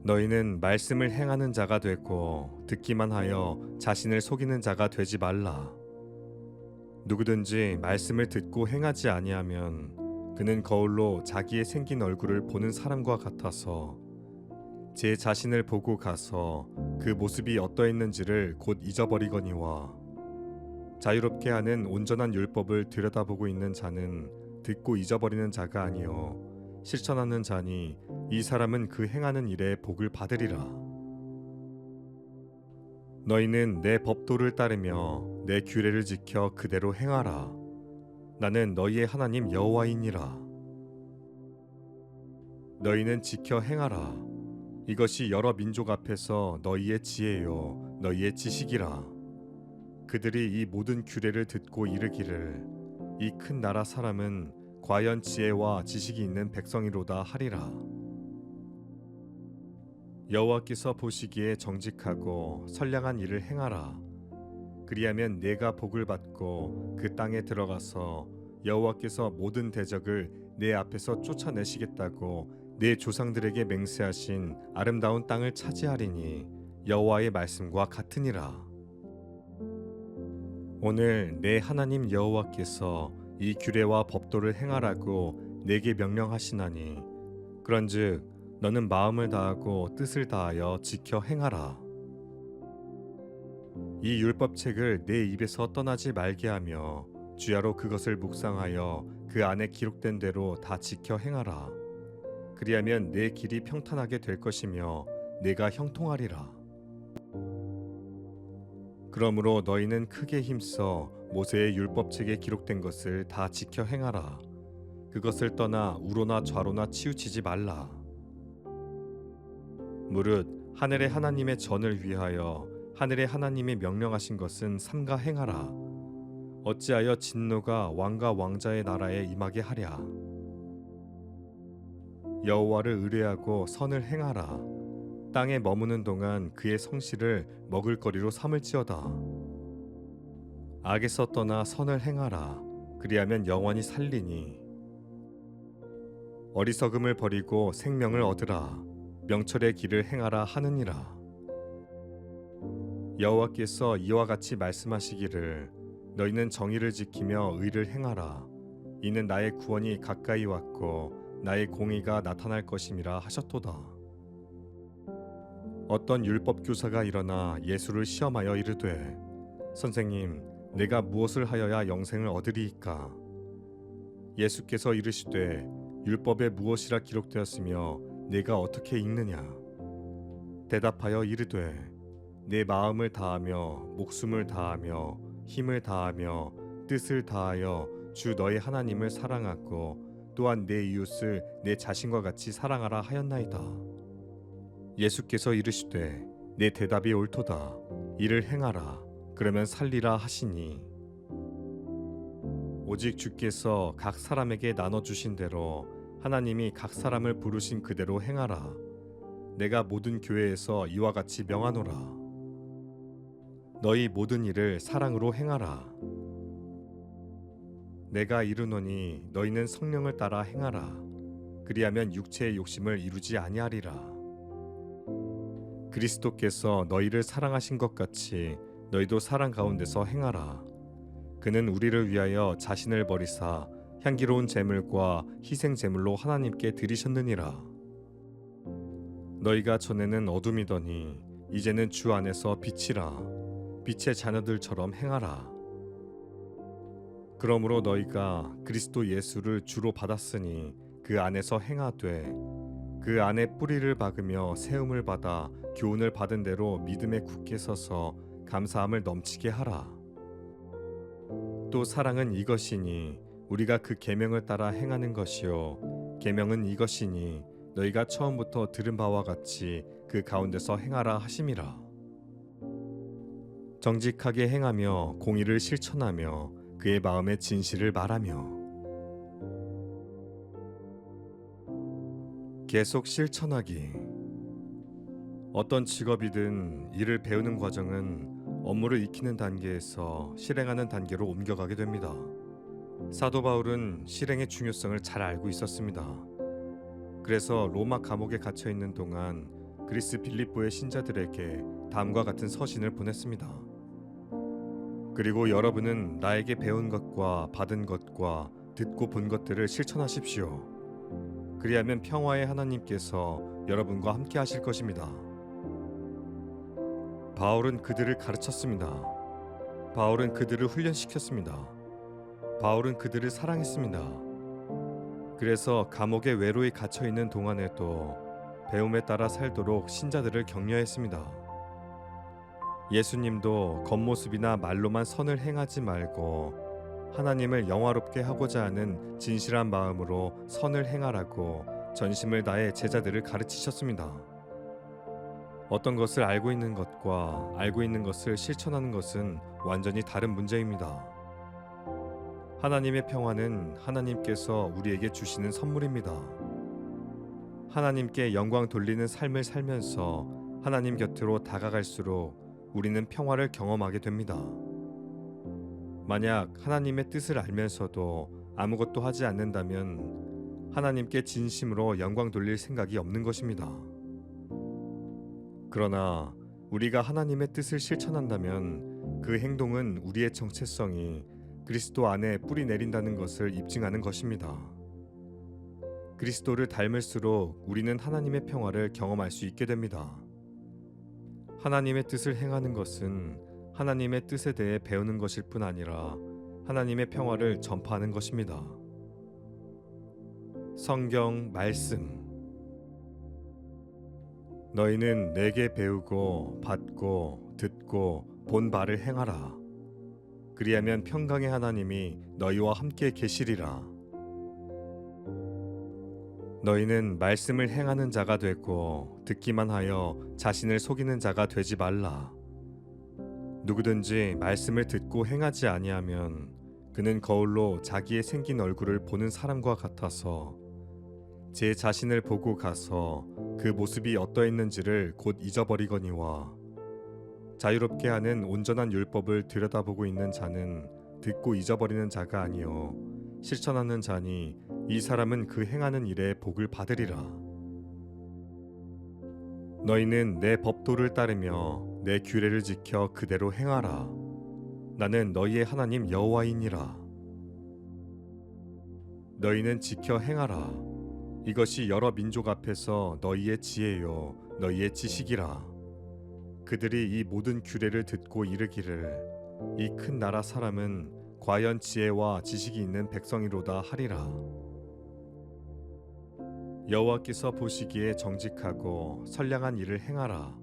너희는 말씀을 행하는 자가 되고 듣기만 하여 자신을 속이는 자가 되지 말라. 누구든지 말씀을 듣고 행하지 아니하면 그는 거울로 자기의 생긴 얼굴을 보는 사람과 같아서 제 자신을 보고 가서 그 모습이 어떠했는지를 곧 잊어버리거니와, 자유롭게 하는 온전한 율법을 들여다보고 있는 자는 듣고 잊어버리는 자가 아니요 실천하는 자니 이 사람은 그 행하는 일에 복을 받으리라. 너희는 내 법도를 따르며 내 규례를 지켜 그대로 행하라. 나는 너희의 하나님 여호와이니라. 너희는 지켜 행하라. 이것이 여러 민족 앞에서 너희의 지혜요 너희의 지식이라. 그들이 이 모든 규례를 듣고 이르기를 이 큰 나라 사람은 과연 지혜와 지식이 있는 백성이로다 하리라. 여호와께서 보시기에 정직하고 선량한 일을 행하라. 그리하면 내가 복을 받고 그 땅에 들어가서 여호와께서 모든 대적을 내 앞에서 쫓아내시겠다고 내 조상들에게 맹세하신 아름다운 땅을 차지하리니 여호와의 말씀과 같으니라. 오늘 내 하나님 여호와께서 이 규례와 법도를 행하라고 내게 명령하시나니 그런즉 너는 마음을 다하고 뜻을 다하여 지켜 행하라. 이 율법책을 내 입에서 떠나지 말게 하며 주야로 그것을 묵상하여 그 안에 기록된 대로 다 지켜 행하라. 그리하면 내 길이 평탄하게 될 것이며 내가 형통하리라. 그러므로 너희는 크게 힘써 모세의 율법책에 기록된 것을 다 지켜 행하라. 그것을 떠나 우로나 좌로나 치우치지 말라. 무릇 하늘의 하나님의 전을 위하여 하늘의 하나님이 명령하신 것은 삼가 행하라. 어찌하여 진노가 왕과 왕자의 나라에 임하게 하랴. 여호와를 의뢰하고 선을 행하라. 땅에 머무는 동안 그의 성실을 먹을거리로 삼을지어다. 악에서 떠나 선을 행하라. 그리하면 영원히 살리니. 어리석음을 버리고 생명을 얻으라. 명철의 길을 행하라 하느니라. 여호와께서 이와 같이 말씀하시기를 너희는 정의를 지키며 의를 행하라. 이는 나의 구원이 가까이 왔고 나의 공의가 나타날 것임이라 하셨도다. 어떤 율법 교사가 일어나 예수를 시험하여 이르되 선생님 내가 무엇을 하여야 영생을 얻으리이까? 예수께서 이르시되 율법에 무엇이라 기록되었으며 내가 어떻게 읽느냐? 대답하여 이르되 내 마음을 다하며 목숨을 다하며 힘을 다하며 뜻을 다하여 주 너의 하나님을 사랑하고 또한 내 이웃을 내 자신과 같이 사랑하라 하였나이다. 예수께서 이르시되 내 대답이 옳도다. 이를 행하라. 그러면 살리라 하시니 오직 주께서 각 사람에게 나눠주신 대로 하나님이 각 사람을 부르신 그대로 행하라. 내가 모든 교회에서 이와 같이 명하노라. 너희 모든 일을 사랑으로 행하라. 내가 이르노니 너희는 성령을 따라 행하라. 그리하면 육체의 욕심을 이루지 아니하리라. 그리스도께서 너희를 사랑하신 것 같이 너희도 사랑 가운데서 행하라. 그는 우리를 위하여 자신을 버리사 향기로운 제물과 희생 제물로 하나님께 드리셨느니라. 너희가 전에는 어둠이더니 이제는 주 안에서 빛이라. 빛의 자녀들처럼 행하라. 그러므로 너희가 그리스도 예수를 주로 받았으니 그 안에서 행하되 그 안에 뿌리를 박으며 세움을 받아 교훈을 받은 대로 믿음에 굳게 서서 감사함을 넘치게 하라. 또 사랑은 이것이니 우리가 그 계명을 따라 행하는 것이요 계명은 이것이니 너희가 처음부터 들은 바와 같이 그 가운데서 행하라 하심이라. 정직하게 행하며 공의를 실천하며 그의 마음의 진실을 말하며 계속 실천하기. 어떤 직업이든 일을 배우는 과정은 업무를 익히는 단계에서 실행하는 단계로 옮겨가게 됩니다. 사도 바울은 실행의 중요성을 잘 알고 있었습니다. 그래서 로마 감옥에 갇혀 있는 동안 그리스 빌립보의 신자들에게 다음과 같은 서신을 보냈습니다. 그리고 여러분은 나에게 배운 것과 받은 것과 듣고 본 것들을 실천하십시오. 그리하면 평화의 하나님께서 여러분과 함께 하실 것입니다. 바울은 그들을 가르쳤습니다. 바울은 그들을 훈련시켰습니다. 바울은 그들을 사랑했습니다. 그래서 감옥에 외로이 갇혀 있는 동안에도 배움에 따라 살도록 신자들을 격려했습니다. 예수님도 겉모습이나 말로만 선을 행하지 말고 하나님을 영화롭게 하고자 하는 진실한 마음으로 선을 행하라고 전심을 다해 제자들을 가르치셨습니다. 어떤 것을 알고 있는 것과 알고 있는 것을 실천하는 것은 완전히 다른 문제입니다. 하나님의 평화는 하나님께서 우리에게 주시는 선물입니다. 하나님께 영광 돌리는 삶을 살면서 하나님 곁으로 다가갈수록 우리는 평화를 경험하게 됩니다. 만약 하나님의 뜻을 알면서도 아무것도 하지 않는다면 하나님께 진심으로 영광 돌릴 생각이 없는 것입니다. 그러나 우리가 하나님의 뜻을 실천한다면 그 행동은 우리의 정체성이 그리스도 안에 뿌리 내린다는 것을 입증하는 것입니다. 그리스도를 닮을수록 우리는 하나님의 평화를 경험할 수 있게 됩니다. 하나님의 뜻을 행하는 것은 하나님의 뜻에 대해 배우는 것일 뿐 아니라 하나님의 평화를 전파하는 것입니다. 성경 말씀. 너희는 내게 배우고 받고 듣고 본 바를 행하라. 그리하면 평강의 하나님이 너희와 함께 계시리라. 너희는 말씀을 행하는 자가 되고 듣기만 하여 자신을 속이는 자가 되지 말라. 누구든지 말씀을 듣고 행하지 아니하면 그는 거울로 자기의 생긴 얼굴을 보는 사람과 같아서 제 자신을 보고 가서 그 모습이 어떠했는지를 곧 잊어버리거니와 자유롭게 하는 온전한 율법을 들여다보고 있는 자는 듣고 잊어버리는 자가 아니요 실천하는 자니 이 사람은 그 행하는 일에 복을 받으리라. 너희는 내 법도를 따르며 내 규례를 지켜 그대로 행하라. 나는 너희의 하나님 여호와이니라. 너희는 지켜 행하라. 이것이 여러 민족 앞에서 너희의 지혜요 너희의 지식이라. 그들이 이 모든 규례를 듣고 이르기를 이 큰 나라 사람은 과연 지혜와 지식이 있는 백성이로다 하리라. 여호와께서 보시기에 정직하고 선량한 일을 행하라.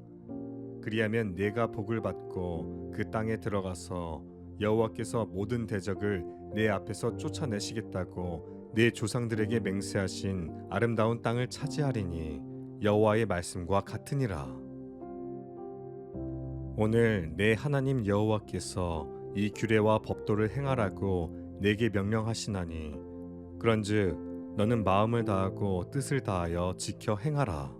그리하면 내가 복을 받고 그 땅에 들어가서 여호와께서 모든 대적을 내 앞에서 쫓아내시겠다고 내 조상들에게 맹세하신 아름다운 땅을 차지하리니 여호와의 말씀과 같으니라. 오늘 내 하나님 여호와께서 이 규례와 법도를 행하라고 내게 명령하시나니 그런즉 너는 마음을 다하고 뜻을 다하여 지켜 행하라.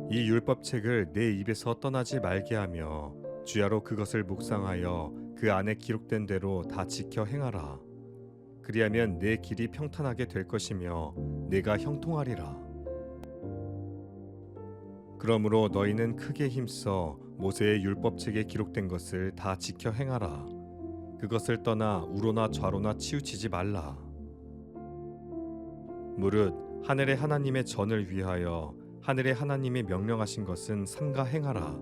이 율법책을 내 입에서 떠나지 말게 하며 주야로 그것을 묵상하여 그 안에 기록된 대로 다 지켜 행하라. 그리하면 내 길이 평탄하게 될 것이며 내가 형통하리라. 그러므로 너희는 크게 힘써 모세의 율법책에 기록된 것을 다 지켜 행하라. 그것을 떠나 우로나 좌로나 치우치지 말라. 무릇 하늘의 하나님의 전을 위하여 하늘의 하나님이 명령하신 것은 삼가 행하라.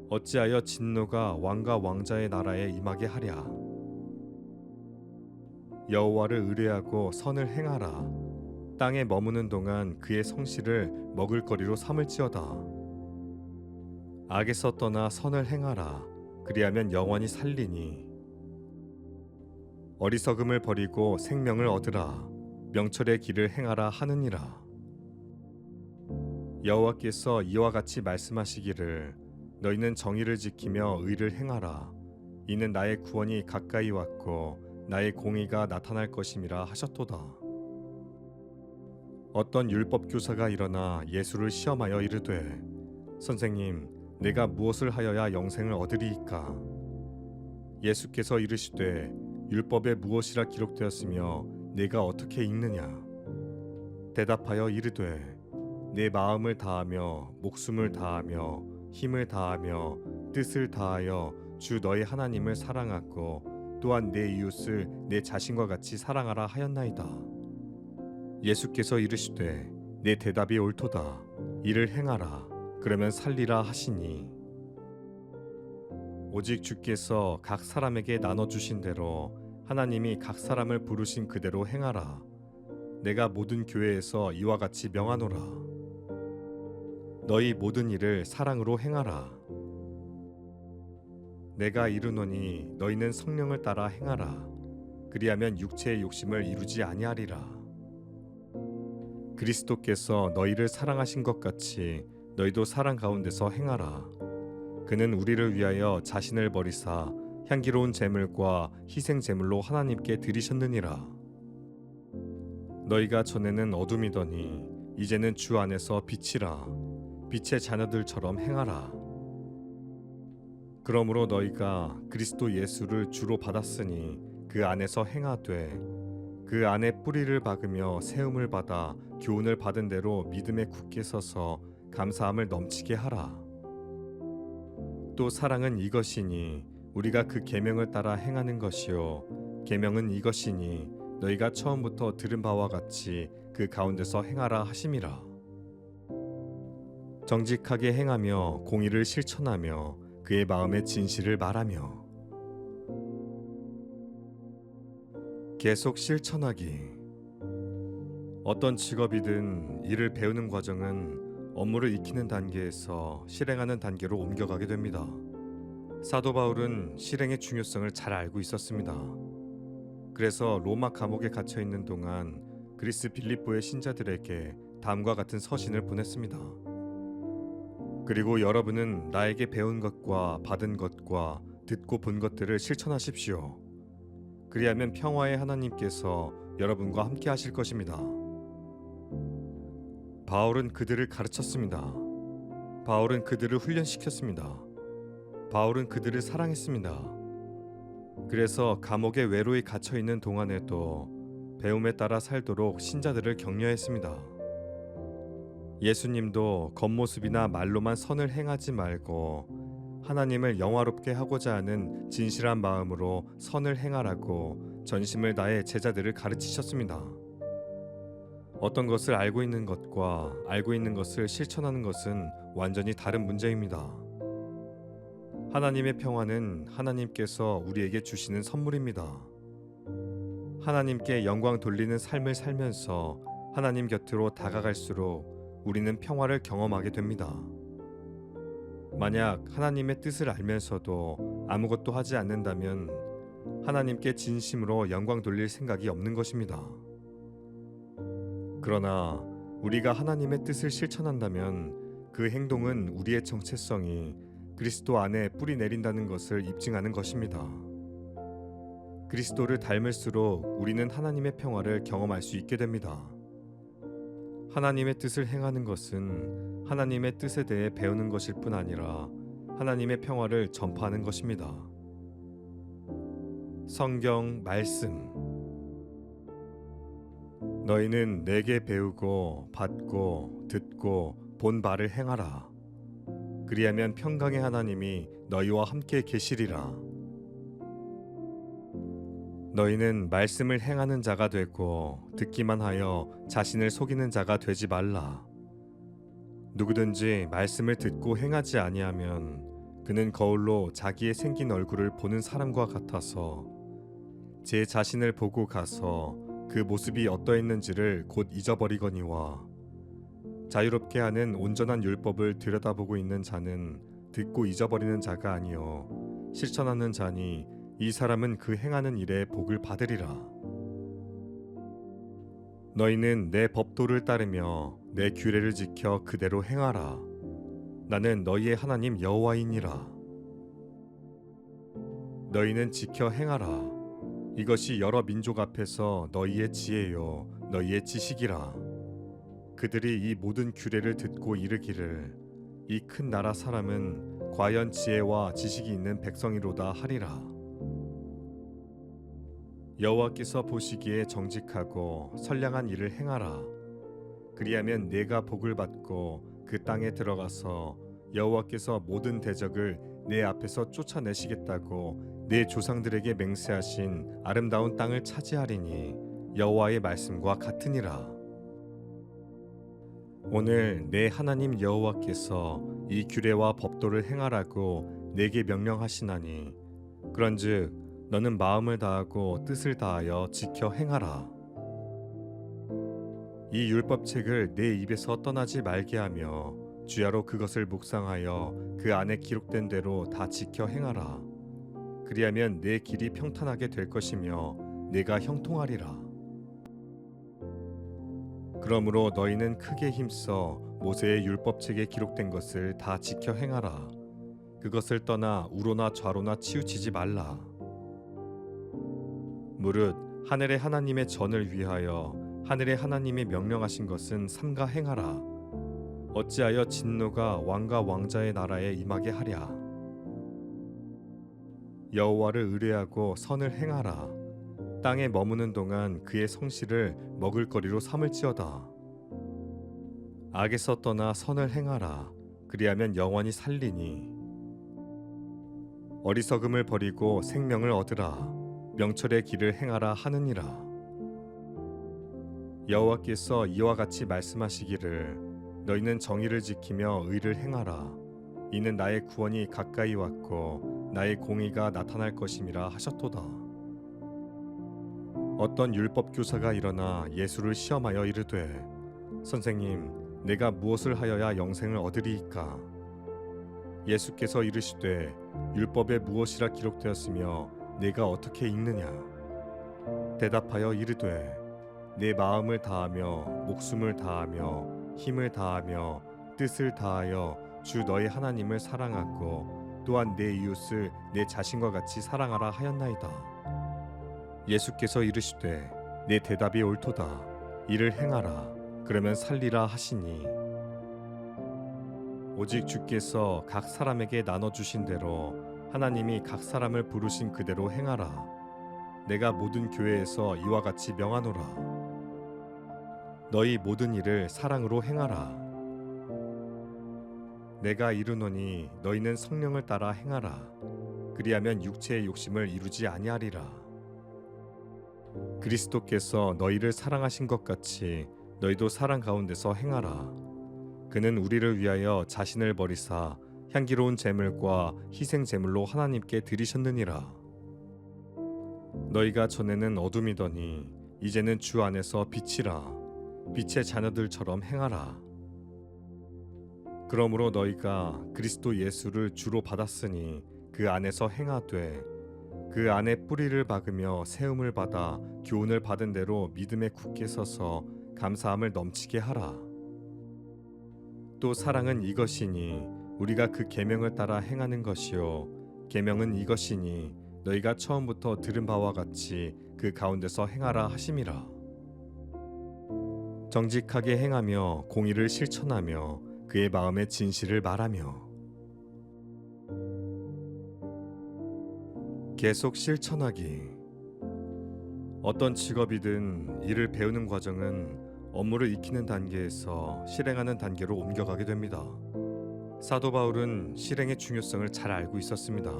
어찌하여 진노가 왕과 왕자의 나라에 임하게 하랴. 여호와를 의뢰하고 선을 행하라. 땅에 머무는 동안 그의 성실을 먹을거리로 삼을지어다. 악에서 떠나 선을 행하라. 그리하면 영원히 살리니. 어리석음을 버리고 생명을 얻으라. 명철의 길을 행하라 하느니라. 여호와께서 이와 같이 말씀하시기를 너희는 정의를 지키며 의를 행하라. 이는 나의 구원이 가까이 왔고 나의 공의가 나타날 것임이라 하셨도다. 어떤 율법 교사가 일어나 예수를 시험하여 이르되 선생님 내가 무엇을 하여야 영생을 얻으리이까? 예수께서 이르시되 율법에 무엇이라 기록되었으며 내가 어떻게 읽느냐? 대답하여 이르되 내 마음을 다하며 목숨을 다하며 힘을 다하며 뜻을 다하여 주 너희 하나님을 사랑하고 또한 내 이웃을 내 자신과 같이 사랑하라 하였나이다. 예수께서 이르시되 내 대답이 옳도다. 이를 행하라. 그러면 살리라 하시니 오직 주께서 각 사람에게 나눠주신 대로 하나님이 각 사람을 부르신 그대로 행하라. 내가 모든 교회에서 이와 같이 명하노라. 너희 모든 일을 사랑으로 행하라. 내가 이르노니 너희는 성령을 따라 행하라. 그리하면 육체의 욕심을 이루지 아니하리라. 그리스도께서 너희를 사랑하신 것 같이 너희도 사랑 가운데서 행하라. 그는 우리를 위하여 자신을 버리사 향기로운 제물과 희생 제물로 하나님께 드리셨느니라. 너희가 전에는 어둠이더니 이제는 주 안에서 빛이라. 빛의 자녀들처럼 행하라. 그러므로 너희가 그리스도 예수를 주로 받았으니 그 안에서 행하되 그 안에 뿌리를 박으며 세움을 받아 교훈을 받은 대로 믿음에 굳게 서서 감사함을 넘치게 하라. 또 사랑은 이것이니 우리가 그 계명을 따라 행하는 것이요 계명은 이것이니 너희가 처음부터 들은 바와 같이 그 가운데서 행하라 하심이라. 정직하게 행하며 공의를 실천하며 그의 마음의 진실을 말하며 계속 실천하기. 어떤 직업이든 일을 배우는 과정은 업무를 익히는 단계에서 실행하는 단계로 옮겨가게 됩니다. 사도 바울은 실행의 중요성을 잘 알고 있었습니다. 그래서 로마 감옥에 갇혀 있는 동안 그리스 빌립보의 신자들에게 다음과 같은 서신을 보냈습니다. 그리고 여러분은 나에게 배운 것과 받은 것과 듣고 본 것들을 실천하십시오. 그리하면 평화의 하나님께서 여러분과 함께 하실 것입니다. 바울은 그들을 가르쳤습니다. 바울은 그들을 훈련시켰습니다. 바울은 그들을 사랑했습니다. 그래서 감옥에 외로이 갇혀 있는 동안에도 배움에 따라 살도록 신자들을 격려했습니다. 예수님도 겉모습이나 말로만 선을 행하지 말고 하나님을 영화롭게 하고자 하는 진실한 마음으로 선을 행하라고 전심을 다해 제자들을 가르치셨습니다. 어떤 것을 알고 있는 것과 알고 있는 것을 실천하는 것은 완전히 다른 문제입니다. 하나님의 평화는 하나님께서 우리에게 주시는 선물입니다. 하나님께 영광 돌리는 삶을 살면서 하나님 곁으로 다가갈수록 우리는 평화를 경험하게 됩니다. 만약 하나님의 뜻을 알면서도 아무것도 하지 않는다면 하나님께 진심으로 영광 돌릴 생각이 없는 것입니다. 그러나 우리가 하나님의 뜻을 실천한다면 그 행동은 우리의 정체성이 그리스도 안에 뿌리 내린다는 것을 입증하는 것입니다. 그리스도를 닮을수록 우리는 하나님의 평화를 경험할 수 있게 됩니다. 하나님의 뜻을 행하는 것은 하나님의 뜻에 대해 배우는 것일 뿐 아니라 하나님의 평화를 전파하는 것입니다. 성경 말씀. 너희는 내게 배우고 받고 듣고 본 바를 행하라. 그리하면 평강의 하나님이 너희와 함께 계시리라. 너희는 말씀을 행하는 자가 되고 듣기만 하여 자신을 속이는 자가 되지 말라. 누구든지 말씀을 듣고 행하지 아니하면 그는 거울로 자기의 생긴 얼굴을 보는 사람과 같아서 제 자신을 보고 가서 그 모습이 어떠했는지를 곧 잊어버리거니와 자유롭게 하는 온전한 율법을 들여다보고 있는 자는 듣고 잊어버리는 자가 아니요 실천하는 자니 이 사람은 그 행하는 일에 복을 받으리라. 너희는 내 법도를 따르며 내 규례를 지켜 그대로 행하라. 나는 너희의 하나님 여호와이니라. 너희는 지켜 행하라. 이것이 여러 민족 앞에서 너희의 지혜요 너희의 지식이라. 그들이 이 모든 규례를 듣고 이르기를 이 큰 나라 사람은 과연 지혜와 지식이 있는 백성이로다 하리라. 여호와께서 보시기에 정직하고 선량한 일을 행하라. 그리하면 내가 복을 받고 그 땅에 들어가서 여호와께서 모든 대적을 내 앞에서 쫓아내시겠다고 내 조상들에게 맹세하신 아름다운 땅을 차지하리니 여호와의 말씀과 같으니라. 오늘 내 하나님 여호와께서 이 규례와 법도를 행하라고 내게 명령하시나니 그런즉 너는 마음을 다하고 뜻을 다하여 지켜 행하라. 이 율법책을 내 입에서 떠나지 말게 하며 주야로 그것을 묵상하여 그 안에 기록된 대로 다 지켜 행하라. 그리하면 내 길이 평탄하게 될 것이며 내가 형통하리라. 그러므로 너희는 크게 힘써 모세의 율법책에 기록된 것을 다 지켜 행하라. 그것을 떠나 우로나 좌로나 치우치지 말라. 무릇 하늘의 하나님의 전을 위하여 하늘의 하나님이 명령하신 것은 삼가 행하라. 어찌하여 진노가 왕과 왕자의 나라에 임하게 하랴. 여호와를 의뢰하고 선을 행하라. 땅에 머무는 동안 그의 성실을 먹을거리로 삼을지어다. 악에서 떠나 선을 행하라. 그리하면 영원히 살리니. 어리석음을 버리고 생명을 얻으라. 명철의 길을 행하라 하느니라. 여호와께서 이와 같이 말씀하시기를 너희는 정의를 지키며 의를 행하라. 이는 나의 구원이 가까이 왔고 나의 공의가 나타날 것임이라 하셨도다. 어떤 율법 교사가 일어나 예수를 시험하여 이르되 선생님 내가 무엇을 하여야 영생을 얻으리이까? 예수께서 이르시되 율법에 무엇이라 기록되었으며 내가 어떻게 읽느냐? 대답하여 이르되 내 마음을 다하며 목숨을 다하며 힘을 다하며 뜻을 다하여 주 너의 하나님을 사랑하고 또한 내 이웃을 내 자신과 같이 사랑하라 하였나이다. 예수께서 이르시되 내 대답이 옳도다. 이를 행하라. 그러면 살리라 하시니 오직 주께서 각 사람에게 나눠주신 대로 하나님이 각 사람을 부르신 그대로 행하라. 내가 모든 교회에서 이와 같이 명하노라. 너희 모든 일을 사랑으로 행하라. 내가 이르노니 너희는 성령을 따라 행하라. 그리하면 육체의 욕심을 이루지 아니하리라. 그리스도께서 너희를 사랑하신 것 같이 너희도 사랑 가운데서 행하라. 그는 우리를 위하여 자신을 버리사 향기로운 제물과 희생 제물로 하나님께 드리셨느니라. 너희가 전에는 어둠이더니 이제는 주 안에서 빛이라. 빛의 자녀들처럼 행하라. 그러므로 너희가 그리스도 예수를 주로 받았으니 그 안에서 행하되 그 안에 뿌리를 박으며 세움을 받아 교훈을 받은 대로 믿음에 굳게 서서 감사함을 넘치게 하라. 또 사랑은 이것이니 우리가 그 계명을 따라 행하는 것이요 계명은 이것이니 너희가 처음부터 들은 바와 같이 그 가운데서 행하라 하심이라. 정직하게 행하며 공의를 실천하며 그의 마음의 진실을 말하며 계속 실천하기. 어떤 직업이든 일을 배우는 과정은 업무를 익히는 단계에서 실행하는 단계로 옮겨가게 됩니다. 사도 바울은 실행의 중요성을 잘 알고 있었습니다.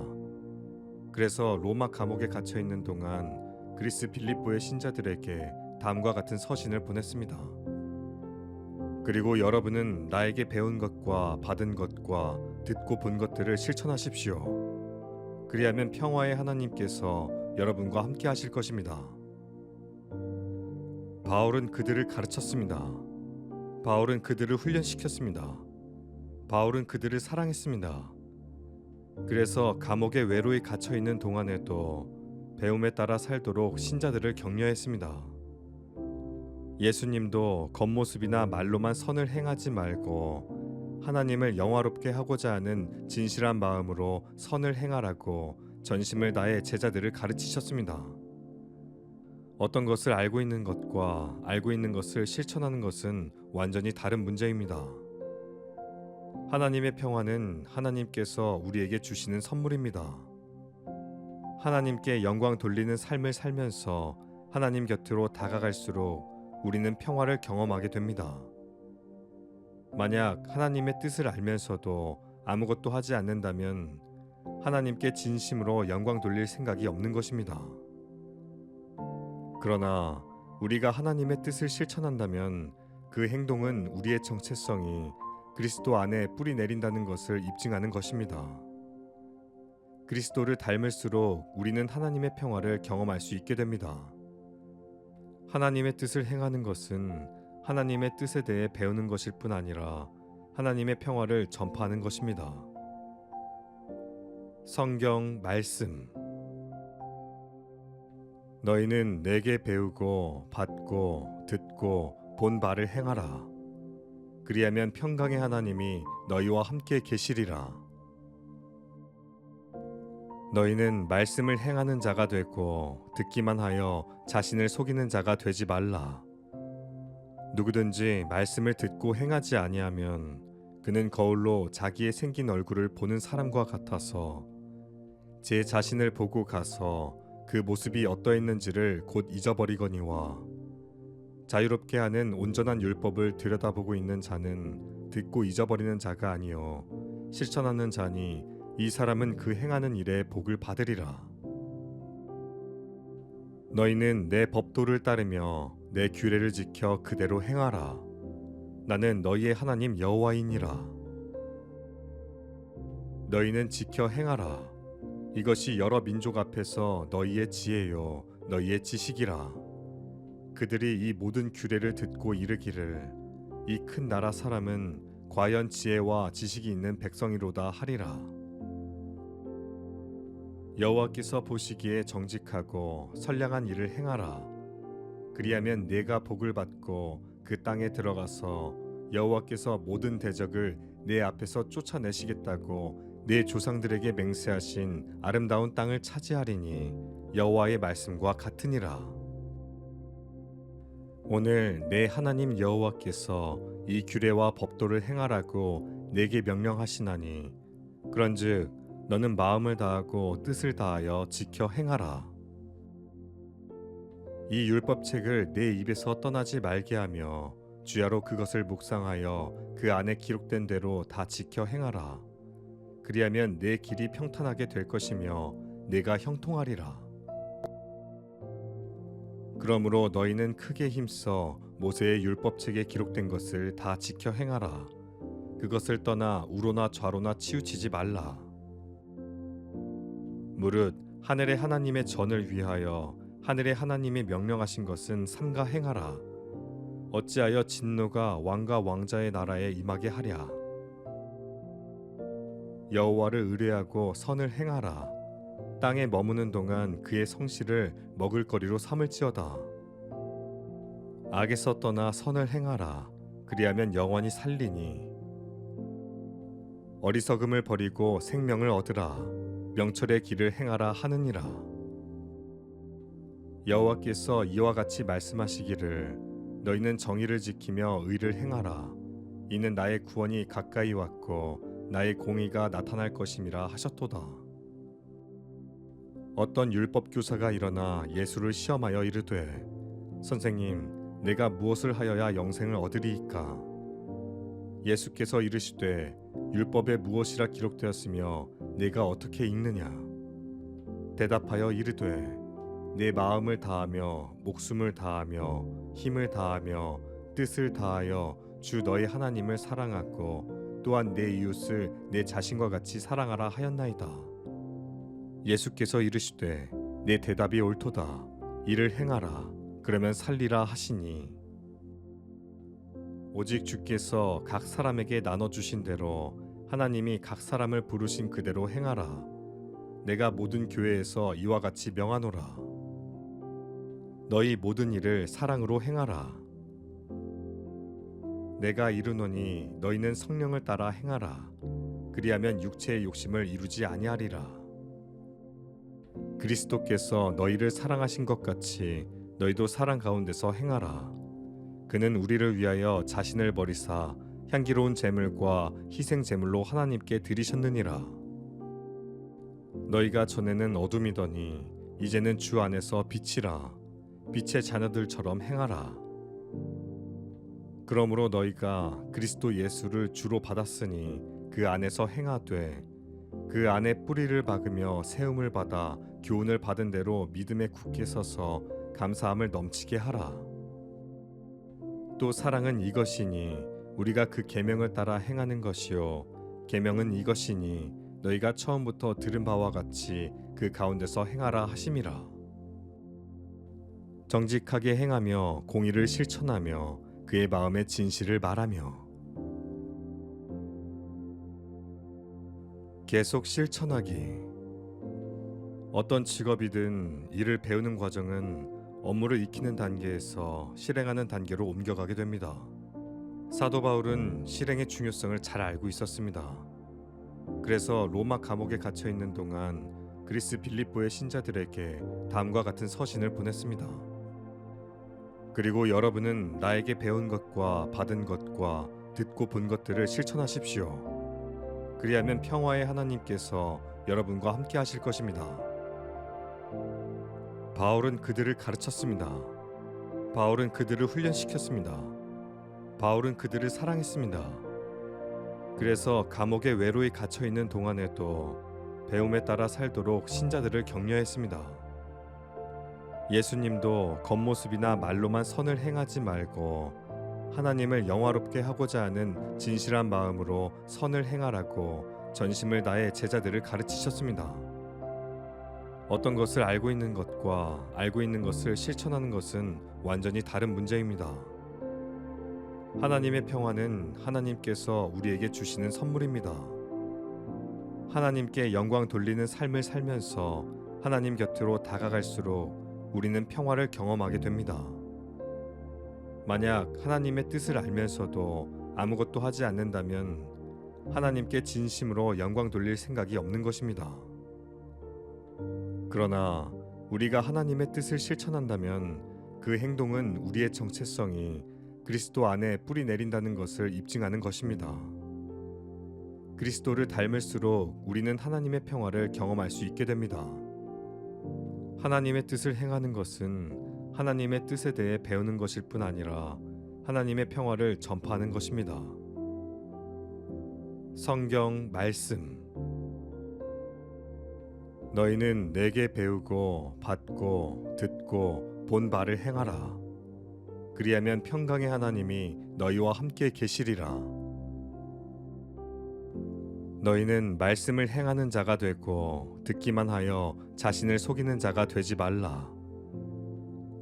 그래서 로마 감옥에 갇혀 있는 동안 그리스 빌립보의 신자들에게 다음과 같은 서신을 보냈습니다. 그리고 여러분은 나에게 배운 것과 받은 것과 듣고 본 것들을 실천하십시오. 그리하면 평화의 하나님께서 여러분과 함께 하실 것입니다. 바울은 그들을 가르쳤습니다. 바울은 그들을 훈련시켰습니다. 바울은 그들을 사랑했습니다. 그래서 감옥에 외로이 갇혀 있는 동안에도 배움에 따라 살도록 신자들을 격려했습니다. 예수님도 겉모습이나 말로만 선을 행하지 말고 하나님을 영화롭게 하고자 하는 진실한 마음으로 선을 행하라고 전심을 다해 제자들을 가르치셨습니다. 어떤 것을 알고 있는 것과 알고 있는 것을 실천하는 것은 완전히 다른 문제입니다. 하나님의 평화는 하나님께서 우리에게 주시는 선물입니다. 하나님께 영광 돌리는 삶을 살면서 하나님 곁으로 다가갈수록 우리는 평화를 경험하게 됩니다. 만약 하나님의 뜻을 알면서도 아무것도 하지 않는다면 하나님께 진심으로 영광 돌릴 생각이 없는 것입니다. 그러나 우리가 하나님의 뜻을 실천한다면 그 행동은 우리의 정체성이 그리스도 안에 뿌리 내린다는 것을 입증하는 것입니다. 그리스도를 닮을수록 우리는 하나님의 평화를 경험할 수 있게 됩니다. 하나님의 뜻을 행하는 것은 하나님의 뜻에 대해 배우는 것일 뿐 아니라 하나님의 평화를 전파하는 것입니다. 성경 말씀. 너희는 내게 배우고 받고 듣고 본 바를 행하라. 그리하면 평강의 하나님이 너희와 함께 계시리라. 너희는 말씀을 행하는 자가 되고 듣기만 하여 자신을 속이는 자가 되지 말라. 누구든지 말씀을 듣고 행하지 아니하면 그는 거울로 자기의 생긴 얼굴을 보는 사람과 같아서 제 자신을 보고 가서 그 모습이 어떠했는지를 곧 잊어버리거니와 자유롭게 하는 온전한 율법을 들여다보고 있는 자는 듣고 잊어버리는 자가 아니요 실천하는 자니 이 사람은 그 행하는 일에 복을 받으리라. 너희는 내 법도를 따르며 내 규례를 지켜 그대로 행하라. 나는 너희의 하나님 여호와이니라. 너희는 지켜 행하라. 이것이 여러 민족 앞에서 너희의 지혜요 너희의 지식이라. 그들이 이 모든 규례를 듣고 이르기를 이 큰 나라 사람은 과연 지혜와 지식이 있는 백성이로다 하리라. 여호와께서 보시기에 정직하고 선량한 일을 행하라. 그리하면 내가 복을 받고 그 땅에 들어가서 여호와께서 모든 대적을 내 앞에서 쫓아내시겠다고 내 조상들에게 맹세하신 아름다운 땅을 차지하리니 여호와의 말씀과 같으니라. 오늘 내 하나님 여호와께서 이 규례와 법도를 행하라고 내게 명령하시나니 그런즉 너는 마음을 다하고 뜻을 다하여 지켜 행하라. 이 율법책을 내 입에서 떠나지 말게 하며 주야로 그것을 묵상하여 그 안에 기록된 대로 다 지켜 행하라. 그리하면 내 길이 평탄하게 될 것이며 내가 형통하리라. 그러므로 너희는 크게 힘써 모세의 율법책에 기록된 것을 다 지켜 행하라. 그것을 떠나 우로나 좌로나 치우치지 말라. 무릇 하늘의 하나님의 전을 위하여 하늘의 하나님이 명령하신 것은 삼가 행하라. 어찌하여 진노가 왕과 왕자의 나라에 임하게 하랴. 여호와를 의뢰하고 선을 행하라. 땅에 머무는 동안 그의 성실을 먹을거리로 삼을지어다. 악에서 떠나 선을 행하라. 그리하면 영원히 살리니. 어리석음을 버리고 생명을 얻으라. 명철의 길을 행하라 하느니라. 여호와께서 이와 같이 말씀하시기를 너희는 정의를 지키며 의를 행하라. 이는 나의 구원이 가까이 왔고 나의 공의가 나타날 것임이라 하셨도다. 어떤 율법 교사가 일어나 예수를 시험하여 이르되 선생님 내가 무엇을 하여야 영생을 얻으리이까? 예수께서 이르시되 율법에 무엇이라 기록되었으며 내가 어떻게 읽느냐? 대답하여 이르되 내 마음을 다하며 목숨을 다하며 힘을 다하며 뜻을 다하여 주 너희 하나님을 사랑하고 또한 내 이웃을 내 자신과 같이 사랑하라 하였나이다. 예수께서 이르시되 내 대답이 옳도다. 이를 행하라. 그러면 살리라 하시니 오직 주께서 각 사람에게 나눠주신 대로 하나님이 각 사람을 부르신 그대로 행하라. 내가 모든 교회에서 이와 같이 명하노라. 너희 모든 일을 사랑으로 행하라. 내가 이르노니 너희는 성령을 따라 행하라. 그리하면 육체의 욕심을 이루지 아니하리라. 그리스도께서 너희를 사랑하신 것 같이 너희도 사랑 가운데서 행하라. 그는 우리를 위하여 자신을 버리사 향기로운 제물과 희생 제물로 하나님께 드리셨느니라. 너희가 전에는 어둠이더니 이제는 주 안에서 빛이라. 빛의 자녀들처럼 행하라. 그러므로 너희가 그리스도 예수를 주로 받았으니 그 안에서 행하되 그 안에 뿌리를 박으며 세움을 받아 교훈을 받은 대로 믿음에 굳게 서서 감사함을 넘치게 하라. 또 사랑은 이것이니 우리가 그 계명을 따라 행하는 것이요 계명은 이것이니 너희가 처음부터 들은 바와 같이 그 가운데서 행하라 하심이라. 정직하게 행하며 공의를 실천하며 그의 마음의 진실을 말하며. 계속 실천하기. 어떤 직업이든 일을 배우는 과정은 업무를 익히는 단계에서 실행하는 단계로 옮겨가게 됩니다. 사도 바울은 실행의 중요성을 잘 알고 있었습니다. 그래서 로마 감옥에 갇혀 있는 동안 그리스 빌립보의 신자들에게 다음과 같은 서신을 보냈습니다. 그리고 여러분은 나에게 배운 것과 받은 것과 듣고 본 것들을 실천하십시오. 그리하면 평화의 하나님께서 여러분과 함께 하실 것입니다. 바울은 그들을 가르쳤습니다. 바울은 그들을 훈련시켰습니다. 바울은 그들을 사랑했습니다. 그래서 감옥에 외로이 갇혀 있는 동안에도 배움에 따라 살도록 신자들을 격려했습니다. 예수님도 겉모습이나 말로만 선을 행하지 말고 하나님을 영화롭게 하고자 하는 진실한 마음으로 선을 행하라고 전심을 다해 제자들을 가르치셨습니다. 어떤 것을 알고 있는 것과 알고 있는 것을 실천하는 것은 완전히 다른 문제입니다. 하나님의 평화는 하나님께서 우리에게 주시는 선물입니다. 하나님께 영광 돌리는 삶을 살면서 하나님 곁으로 다가갈수록 우리는 평화를 경험하게 됩니다. 만약 하나님의 뜻을 알면서도 아무것도 하지 않는다면 하나님께 진심으로 영광 돌릴 생각이 없는 것입니다. 그러나 우리가 하나님의 뜻을 실천한다면 그 행동은 우리의 정체성이 그리스도 안에 뿌리 내린다는 것을 입증하는 것입니다. 그리스도를 닮을수록 우리는 하나님의 평화를 경험할 수 있게 됩니다. 하나님의 뜻을 행하는 것은 하나님의 뜻에 대해 배우는 것일 뿐 아니라 하나님의 평화를 전파하는 것입니다. 성경 말씀. 너희는 내게 배우고 받고 듣고 본 바를 행하라. 그리하면 평강의 하나님이 너희와 함께 계시리라. 너희는 말씀을 행하는 자가 되고 듣기만 하여 자신을 속이는 자가 되지 말라.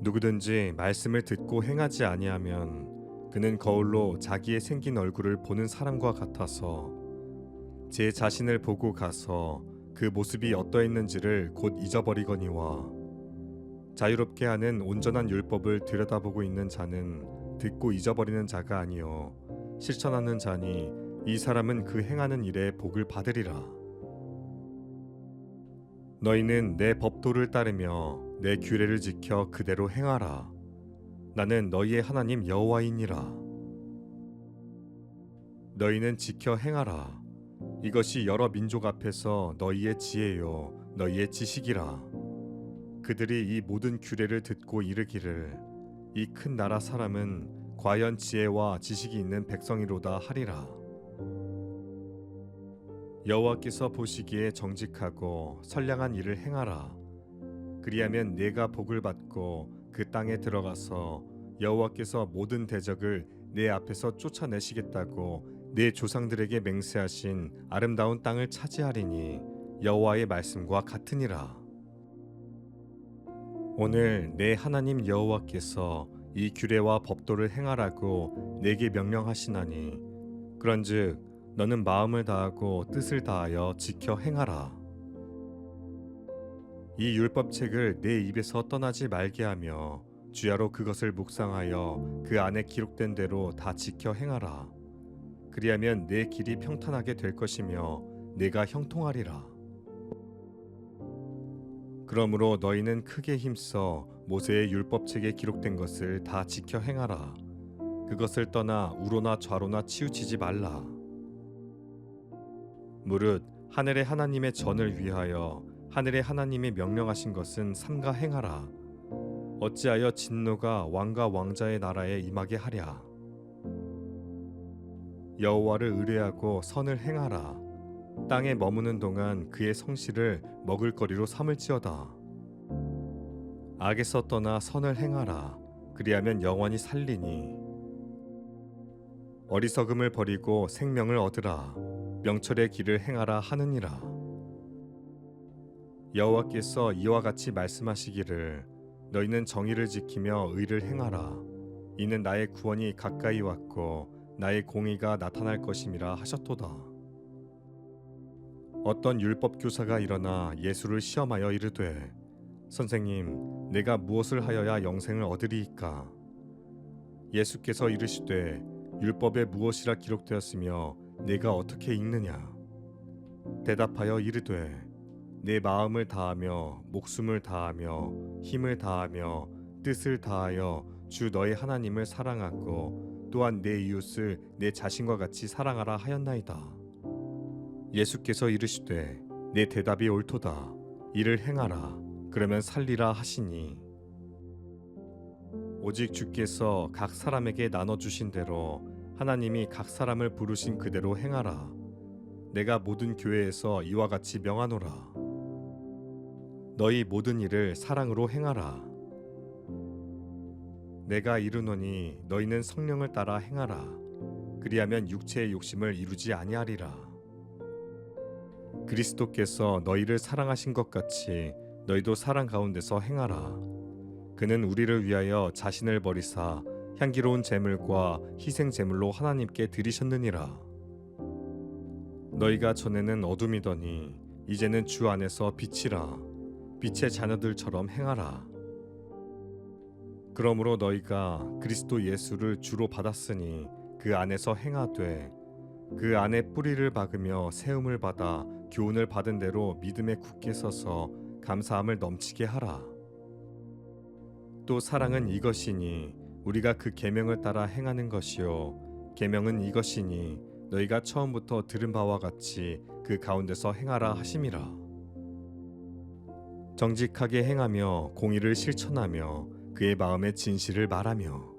누구든지 말씀을 듣고 행하지 아니하면 그는 거울로 자기의 생긴 얼굴을 보는 사람과 같아서 제 자신을 보고 가서 그 모습이 어떠했는지를 곧 잊어버리거니와 자유롭게 하는 온전한 율법을 들여다보고 있는 자는 듣고 잊어버리는 자가 아니요 실천하는 자니 이 사람은 그 행하는 일에 복을 받으리라. 너희는 내 법도를 따르며 내 규례를 지켜 그대로 행하라. 나는 너희의 하나님 여호와이니라. 너희는 지켜 행하라. 이것이 여러 민족 앞에서 너희의 지혜요 너희의 지식이라. 그들이 이 모든 규례를 듣고 이르기를 이 큰 나라 사람은 과연 지혜와 지식이 있는 백성이로다 하리라. 여호와께서 보시기에 정직하고 선량한 일을 행하라. 그리하면 내가 복을 받고 그 땅에 들어가서 여호와께서 모든 대적을 내 앞에서 쫓아내시겠다고 내 조상들에게 맹세하신 아름다운 땅을 차지하리니 여호와의 말씀과 같으니라. 오늘 내 하나님 여호와께서 이 규례와 법도를 행하라고 내게 명령하시나니 그런즉 너는 마음을 다하고 뜻을 다하여 지켜 행하라. 이 율법책을 내 입에서 떠나지 말게 하며 주야로 그것을 묵상하여 그 안에 기록된 대로 다 지켜 행하라. 그리하면 내 길이 평탄하게 될 것이며 내가 형통하리라. 그러므로 너희는 크게 힘써 모세의 율법책에 기록된 것을 다 지켜 행하라. 그것을 떠나 우로나 좌로나 치우치지 말라. 무릇 하늘의 하나님의 전을 위하여 하늘의 하나님이 명령하신 것은 삼가 행하라. 어찌하여 진노가 왕과 왕자의 나라에 임하게 하랴. 여호와를 의뢰하고 선을 행하라. 땅에 머무는 동안 그의 성실을 먹을거리로 삼을지어다. 악에서 떠나 선을 행하라. 그리하면 영원히 살리니. 어리석음을 버리고 생명을 얻으라. 명철의 길을 행하라 하느니라. 여호와께서 이와 같이 말씀하시기를 너희는 정의를 지키며 의를 행하라. 이는 나의 구원이 가까이 왔고 나의 공의가 나타날 것임이라 하셨도다. 어떤 율법 교사가 일어나 예수를 시험하여 이르되 선생님, 내가 무엇을 하여야 영생을 얻으리이까? 예수께서 이르시되 율법에 무엇이라 기록되었으며 내가 어떻게 읽느냐? 대답하여 이르되 내 마음을 다하며 목숨을 다하며 힘을 다하며 뜻을 다하여 주 너의 하나님을 사랑하고 또한 내 이웃을 내 자신과 같이 사랑하라 하였나이다. 예수께서 이르시되 내 대답이 옳도다. 이를 행하라. 그러면 살리라 하시니. 오직 주께서 각 사람에게 나눠주신 대로 하나님이 각 사람을 부르신 그대로 행하라. 내가 모든 교회에서 이와 같이 명하노라. 너희 모든 일을 사랑으로 행하라. 내가 이르노니 너희는 성령을 따라 행하라. 그리하면 육체의 욕심을 이루지 아니하리라. 그리스도께서 너희를 사랑하신 것 같이 너희도 사랑 가운데서 행하라. 그는 우리를 위하여 자신을 버리사 향기로운 제물과 희생 제물로 하나님께 드리셨느니라. 너희가 전에는 어둠이더니 이제는 주 안에서 빛이라. 빛의 자녀들처럼 행하라. 그러므로 너희가 그리스도 예수를 주로 받았으니 그 안에서 행하되 그 안에 뿌리를 박으며 세움을 받아 교훈을 받은 대로 믿음에 굳게 서서 감사함을 넘치게 하라. 또 사랑은 이것이니 우리가 그 계명을 따라 행하는 것이요 계명은 이것이니 너희가 처음부터 들은 바와 같이 그 가운데서 행하라 하심이라. 정직하게 행하며 공의를 실천하며 그의 마음의 진실을 말하며